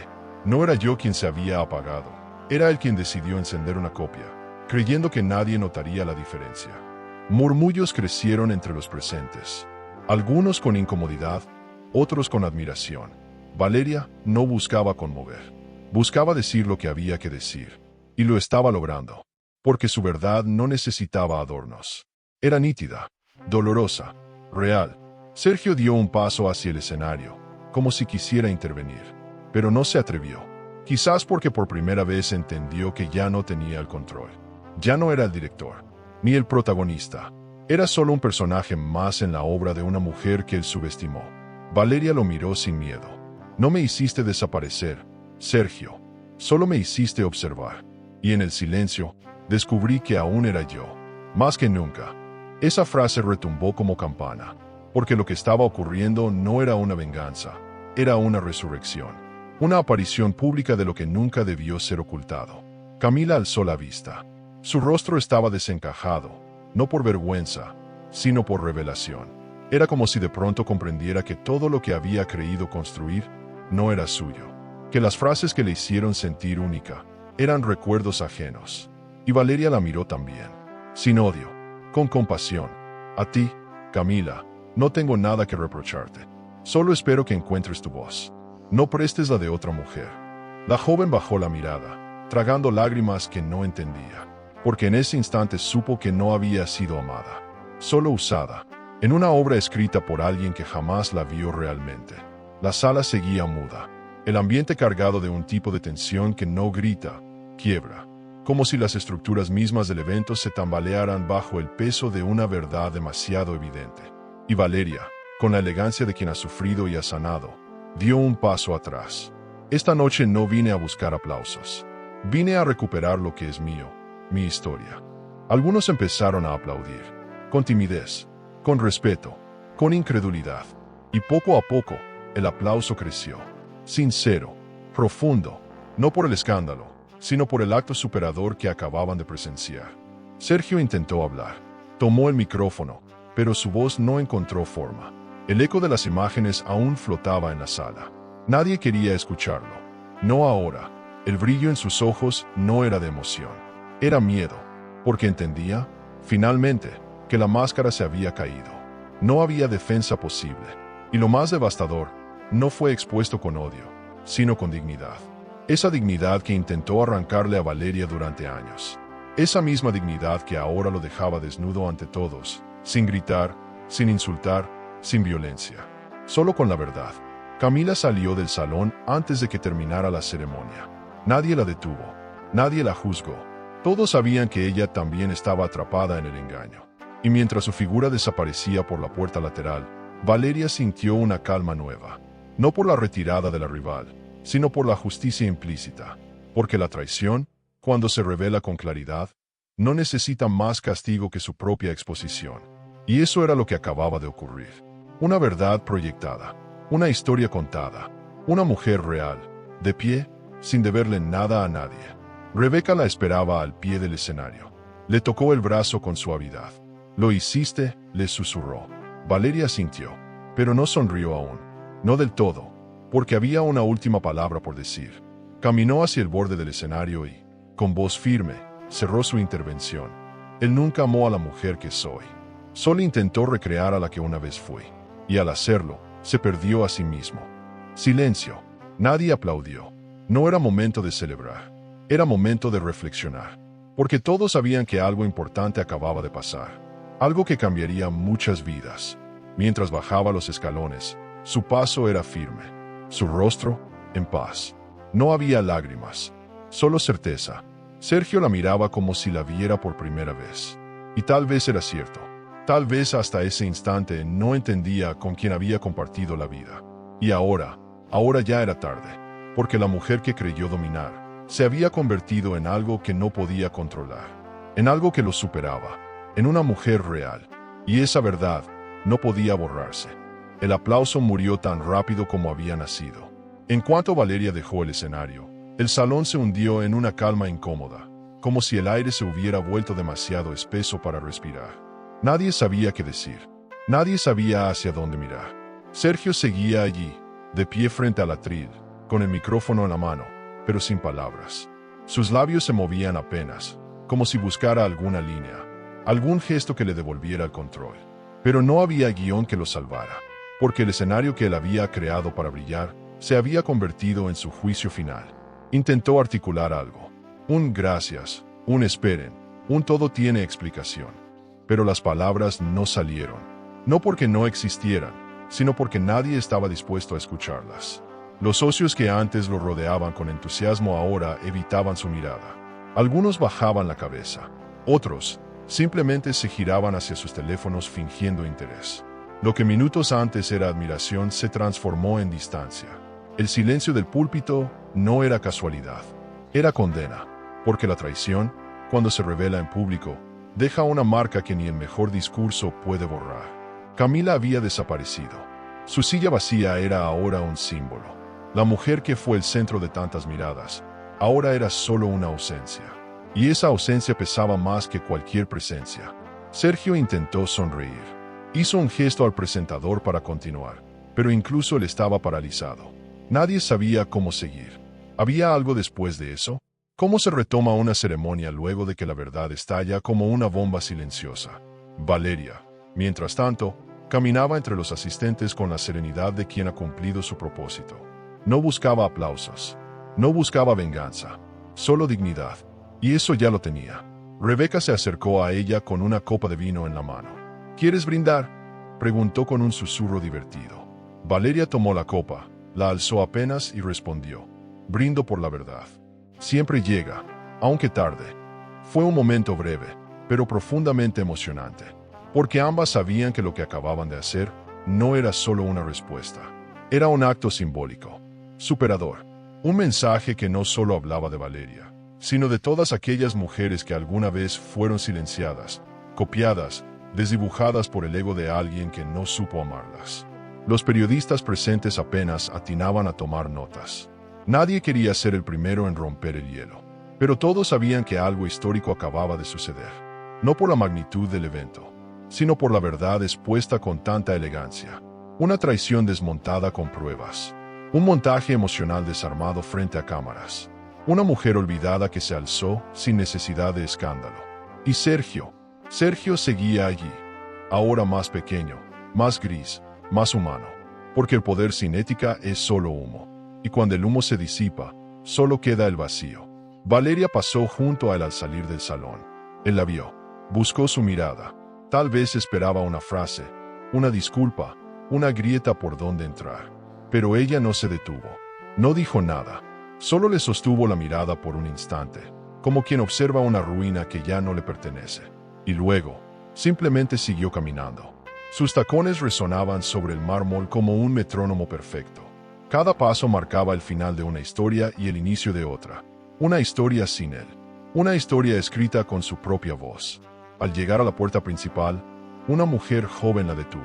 No era yo quien se había apagado, era él quien decidió encender una copia, creyendo que nadie notaría la diferencia. Murmullos crecieron entre los presentes, algunos con incomodidad, otros con admiración. Valeria no buscaba conmover, buscaba decir lo que había que decir, y lo estaba logrando, porque su verdad no necesitaba adornos. Era nítida, dolorosa, real. Sergio dio un paso hacia el escenario, como si quisiera intervenir, pero no se atrevió. Quizás porque por primera vez entendió que ya no tenía el control. Ya no era el director, ni el protagonista. Era solo un personaje más en la obra de una mujer que él subestimó. Valeria lo miró sin miedo. No me hiciste desaparecer, Sergio. Solo me hiciste observar. Y en el silencio, descubrí que aún era yo. Más que nunca. Esa frase retumbó como campana, porque lo que estaba ocurriendo no era una venganza, era una resurrección. Una aparición pública de lo que nunca debió ser ocultado. Camila alzó la vista. Su rostro estaba desencajado, no por vergüenza, sino por revelación. Era como si de pronto comprendiera que todo lo que había creído construir no era suyo, que las frases que le hicieron sentir única eran recuerdos ajenos. Y Valeria la miró también, sin odio, con compasión. A ti, Camila, no tengo nada que reprocharte. Solo espero que encuentres tu voz. No prestes la de otra mujer. La joven bajó la mirada, tragando lágrimas que no entendía, porque en ese instante supo que no había sido amada, solo usada, en una obra escrita por alguien que jamás la vio realmente. La sala seguía muda, el ambiente cargado de un tipo de tensión que no grita, quiebra, como si las estructuras mismas del evento se tambalearan bajo el peso de una verdad demasiado evidente. Y Valeria, con la elegancia de quien ha sufrido y ha sanado, dio un paso atrás. Esta noche no vine a buscar aplausos. Vine a recuperar lo que es mío, mi historia. Algunos empezaron a aplaudir, con timidez, con respeto, con incredulidad. Y poco a poco, el aplauso creció. Sincero, profundo, no por el escándalo, sino por el acto superador que acababan de presenciar. Sergio intentó hablar. Tomó el micrófono, pero su voz no encontró forma. El eco de las imágenes aún flotaba en la sala. Nadie quería escucharlo. No ahora. El brillo en sus ojos no era de emoción. Era miedo, porque entendía, finalmente, que la máscara se había caído. No había defensa posible. Y lo más devastador, no fue expuesto con odio, sino con dignidad. Esa dignidad que intentó arrancarle a Valeria durante años. Esa misma dignidad que ahora lo dejaba desnudo ante todos, sin gritar, sin insultar, sin violencia. Solo con la verdad. Camila salió del salón antes de que terminara la ceremonia. Nadie la detuvo. Nadie la juzgó. Todos sabían que ella también estaba atrapada en el engaño. Y mientras su figura desaparecía por la puerta lateral, Valeria sintió una calma nueva. No por la retirada de la rival, sino por la justicia implícita. Porque la traición, cuando se revela con claridad, no necesita más castigo que su propia exposición. Y eso era lo que acababa de ocurrir. Una verdad proyectada, una historia contada, una mujer real, de pie, sin deberle nada a nadie. Rebeca la esperaba al pie del escenario. Le tocó el brazo con suavidad. «Lo hiciste», le susurró. Valeria sintió, pero no sonrió aún. No del todo, porque había una última palabra por decir. Caminó hacia el borde del escenario y, con voz firme, cerró su intervención. Él nunca amó a la mujer que soy. Solo intentó recrear a la que una vez fui. Y al hacerlo, se perdió a sí mismo. Silencio. Nadie aplaudió. No era momento de celebrar. Era momento de reflexionar. Porque todos sabían que algo importante acababa de pasar. Algo que cambiaría muchas vidas. Mientras bajaba los escalones, su paso era firme. Su rostro, en paz. No había lágrimas. Solo certeza. Sergio la miraba como si la viera por primera vez. Y tal vez era cierto. Tal vez hasta ese instante no entendía con quién había compartido la vida. Y ahora ya era tarde. Porque la mujer que creyó dominar se había convertido en algo que no podía controlar. En algo que lo superaba. en una mujer real. Y esa verdad no podía borrarse. El aplauso murió tan rápido como había nacido. En cuanto Valeria dejó el escenario, el salón se hundió en una calma incómoda, como si el aire se hubiera vuelto demasiado espeso para respirar. Nadie sabía qué decir. Nadie sabía hacia dónde mirar. Sergio seguía allí, de pie frente al atril, con el micrófono en la mano, pero sin palabras. Sus labios se movían apenas, como si buscara alguna línea, algún gesto que le devolviera el control. Pero no había guión que lo salvara, porque el escenario que él había creado para brillar se había convertido en su juicio final. Intentó articular algo. Un gracias, un esperen, un todo tiene explicación. Pero las palabras no salieron. No porque no existieran, sino porque nadie estaba dispuesto a escucharlas. Los socios que antes lo rodeaban con entusiasmo ahora evitaban su mirada. Algunos bajaban la cabeza. Otros simplemente se giraban hacia sus teléfonos fingiendo interés. Lo que minutos antes era admiración se transformó en distancia. El silencio del púlpito no era casualidad, era condena, porque la traición, cuando se revela en público, deja una marca que ni el mejor discurso puede borrar. Camila había desaparecido. Su silla vacía era ahora un símbolo. La mujer que fue el centro de tantas miradas, ahora era solo una ausencia. Y esa ausencia pesaba más que cualquier presencia. Sergio intentó sonreír. Hizo un gesto al presentador para continuar, pero incluso él estaba paralizado. Nadie sabía cómo seguir. ¿Había algo después de eso? ¿Cómo se retoma una ceremonia luego de que la verdad estalla como una bomba silenciosa? Valeria, mientras tanto, caminaba entre los asistentes con la serenidad de quien ha cumplido su propósito. No buscaba aplausos, no buscaba venganza, solo dignidad. Y eso ya lo tenía. Rebeca se acercó a ella con una copa de vino en la mano. ¿Quieres brindar?, preguntó con un susurro divertido. Valeria tomó la copa, la alzó apenas y respondió: brindo por la verdad. Siempre llega, aunque tarde. Fue un momento breve, pero profundamente emocionante, porque ambas sabían que lo que acababan de hacer no era solo una respuesta. Era un acto simbólico, superador, un mensaje que no solo hablaba de Valeria, sino de todas aquellas mujeres que alguna vez fueron silenciadas, copiadas, desdibujadas por el ego de alguien que no supo amarlas. Los periodistas presentes apenas atinaban a tomar notas. Nadie quería ser el primero en romper el hielo, pero todos sabían que algo histórico acababa de suceder, no por la magnitud del evento, sino por la verdad expuesta con tanta elegancia. Una traición desmontada con pruebas, un montaje emocional desarmado frente a cámaras, una mujer olvidada que se alzó sin necesidad de escándalo. Y Sergio seguía allí, ahora más pequeño, más gris, más humano, porque el poder sin ética es solo humo, y cuando el humo se disipa, solo queda el vacío. Valeria pasó junto a él al salir del salón. Él la vio, buscó su mirada, tal vez esperaba una frase, una disculpa, una grieta por donde entrar, pero ella no se detuvo, no dijo nada, solo le sostuvo la mirada por un instante, como quien observa una ruina que ya no le pertenece, y luego, simplemente siguió caminando. Sus tacones resonaban sobre el mármol como un metrónomo perfecto. Cada paso marcaba el final de una historia y el inicio de otra. Una historia sin él. Una historia escrita con su propia voz. Al llegar a la puerta principal, una mujer joven la detuvo.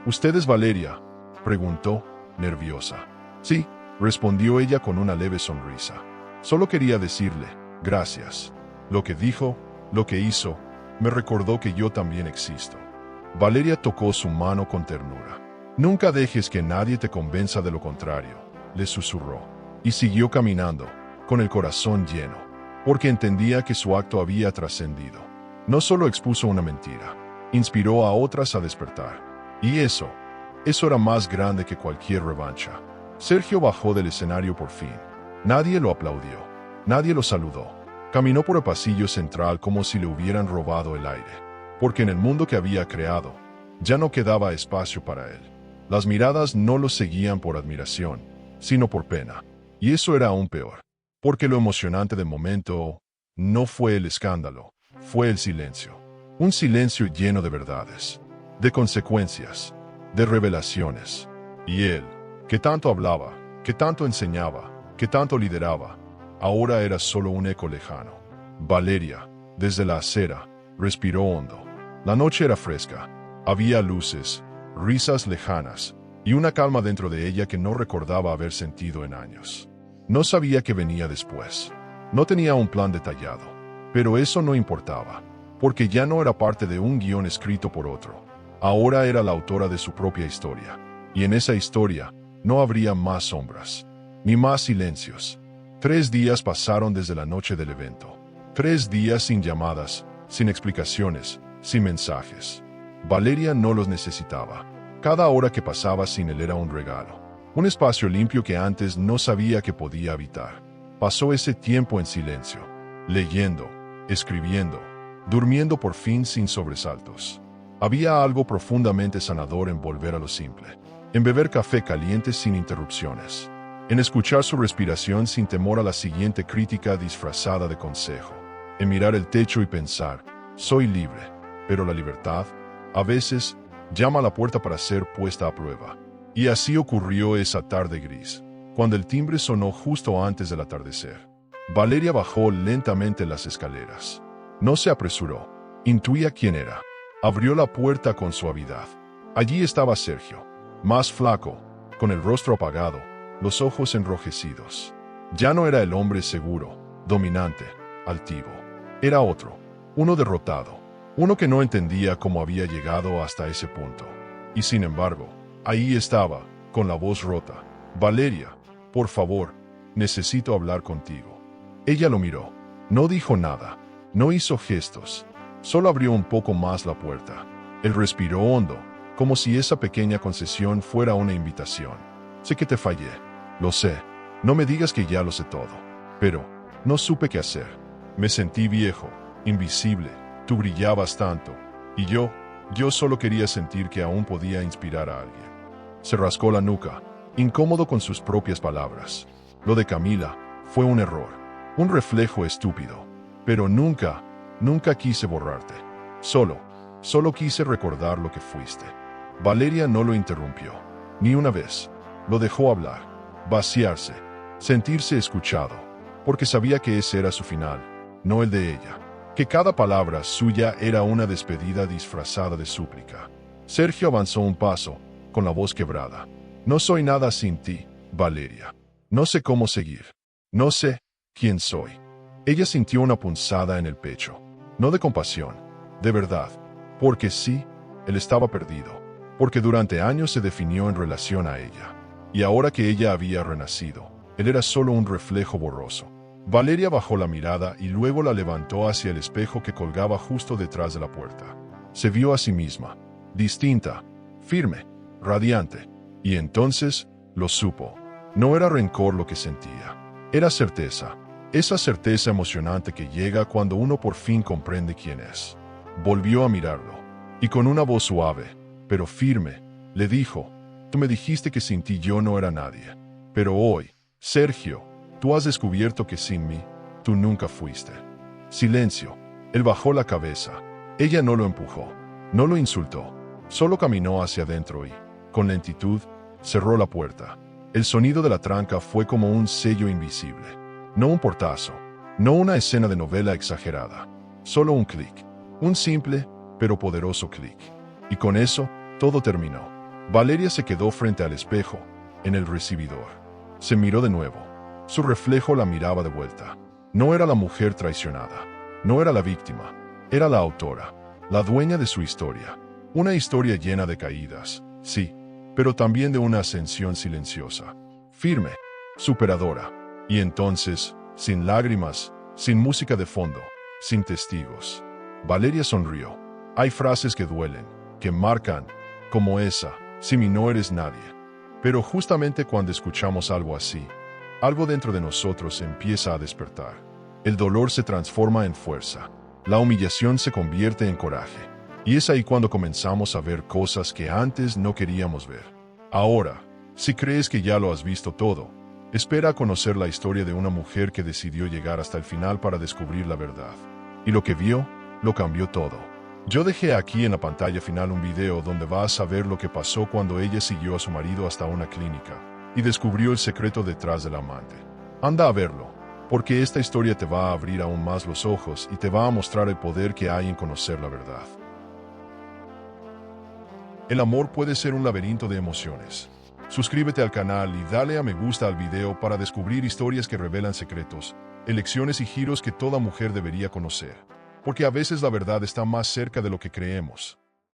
¿Usted es Valeria?, preguntó, nerviosa. Sí, respondió ella con una leve sonrisa. Solo quería decirle, gracias. Lo que dijo, lo que hizo, me recordó que yo también existo. Valeria tocó su mano con ternura. Nunca dejes que nadie te convenza de lo contrario, le susurró. Y siguió caminando, con el corazón lleno, porque entendía que su acto había trascendido. No solo expuso una mentira, inspiró a otras a despertar. Y eso era más grande que cualquier revancha. Sergio bajó del escenario por fin. Nadie lo aplaudió, nadie lo saludó. Caminó por el pasillo central como si le hubieran robado el aire, porque en el mundo que había creado, ya no quedaba espacio para él. Las miradas no lo seguían por admiración, sino por pena. Y eso era aún peor, porque lo emocionante del momento no fue el escándalo, fue el silencio. Un silencio lleno de verdades, de consecuencias, de revelaciones. Y él, que tanto hablaba, que tanto enseñaba, que tanto lideraba, ahora era solo un eco lejano. Valeria, desde la acera, respiró hondo. La noche era fresca. Había luces, risas lejanas, y una calma dentro de ella que no recordaba haber sentido en años. No sabía qué venía después. No tenía un plan detallado, pero eso no importaba, porque ya no era parte de un guión escrito por otro. Ahora era la autora de su propia historia, y en esa historia no habría más sombras, ni más silencios. 3 días pasaron desde la noche del evento. 3 días sin llamadas, sin explicaciones, sin mensajes. Valeria no los necesitaba. Cada hora que pasaba sin él era un regalo. Un espacio limpio que antes no sabía que podía habitar. Pasó ese tiempo en silencio, leyendo, escribiendo, durmiendo por fin sin sobresaltos. Había algo profundamente sanador en volver a lo simple, en beber café caliente sin interrupciones, en escuchar su respiración sin temor a la siguiente crítica disfrazada de consejo, en mirar el techo y pensar, soy libre, pero la libertad, a veces, llama a la puerta para ser puesta a prueba. Y así ocurrió esa tarde gris, cuando el timbre sonó justo antes del atardecer. Valeria bajó lentamente las escaleras. No se apresuró. Intuía quién era. Abrió la puerta con suavidad. Allí estaba Sergio, más flaco, con el rostro apagado, los ojos enrojecidos. Ya no era el hombre seguro, dominante, altivo. Era otro, uno derrotado, uno que no entendía cómo había llegado hasta ese punto. Y sin embargo, ahí estaba, con la voz rota. Valeria, por favor, necesito hablar contigo. Ella lo miró. No dijo nada. No hizo gestos. Solo abrió un poco más la puerta. Él respiró hondo, como si esa pequeña concesión fuera una invitación. Sé que te fallé. Lo sé. No me digas que ya lo sé todo. Pero no supe qué hacer. Me sentí viejo, invisible. Tú brillabas tanto. Y yo solo quería sentir que aún podía inspirar a alguien. Se rascó la nuca, incómodo con sus propias palabras. Lo de Camila fue un error, un reflejo estúpido. Pero nunca quise borrarte. Solo quise recordar lo que fuiste. Valeria no lo interrumpió, ni una vez. Lo dejó hablar, vaciarse, sentirse escuchado, porque sabía que ese era su final, no el de ella. Que cada palabra suya era una despedida disfrazada de súplica. Sergio avanzó un paso, con la voz quebrada. No soy nada sin ti, Valeria. No sé cómo seguir. No sé quién soy. Ella sintió una punzada en el pecho. No de compasión, de verdad. Porque sí, él estaba perdido. Porque durante años se definió en relación a ella. Y ahora que ella había renacido, él era solo un reflejo borroso. Valeria bajó la mirada y luego la levantó hacia el espejo que colgaba justo detrás de la puerta. Se vio a sí misma, distinta, firme, radiante. Y entonces, lo supo. No era rencor lo que sentía. Era certeza. Esa certeza emocionante que llega cuando uno por fin comprende quién es. Volvió a mirarlo. Y con una voz suave, pero firme, le dijo, tú me dijiste que sin ti yo no era nadie. Pero hoy, Sergio, tú has descubierto que sin mí, tú nunca fuiste. Silencio. Él bajó la cabeza. Ella no lo empujó, no lo insultó. Solo caminó hacia adentro y, con lentitud, cerró la puerta. El sonido de la tranca fue como un sello invisible. No un portazo, no una escena de novela exagerada. Solo un clic. Un simple, pero poderoso clic. Y con eso, todo terminó. Valeria se quedó frente al espejo, en el recibidor. Se miró de nuevo. Su reflejo la miraba de vuelta. No era la mujer traicionada. No era la víctima. Era la autora. La dueña de su historia. Una historia llena de caídas, sí, pero también de una ascensión silenciosa. Firme. Superadora. Y entonces, sin lágrimas, sin música de fondo, sin testigos. Valeria sonrió. Hay frases que duelen, que marcan, como esa, si mi no eres nadie. Pero justamente cuando escuchamos algo así, algo dentro de nosotros empieza a despertar. El dolor se transforma en fuerza. La humillación se convierte en coraje. Y es ahí cuando comenzamos a ver cosas que antes no queríamos ver. Ahora, si crees que ya lo has visto todo, espera a conocer la historia de una mujer que decidió llegar hasta el final para descubrir la verdad. Y lo que vio, lo cambió todo. Yo dejé aquí en la pantalla final un video donde vas a ver lo que pasó cuando ella siguió a su marido hasta una clínica y descubrió el secreto detrás del amante. Anda a verlo, porque esta historia te va a abrir aún más los ojos y te va a mostrar el poder que hay en conocer la verdad. El amor puede ser un laberinto de emociones. Suscríbete al canal y dale a me gusta al video para descubrir historias que revelan secretos, elecciones y giros que toda mujer debería conocer. Porque a veces la verdad está más cerca de lo que creemos.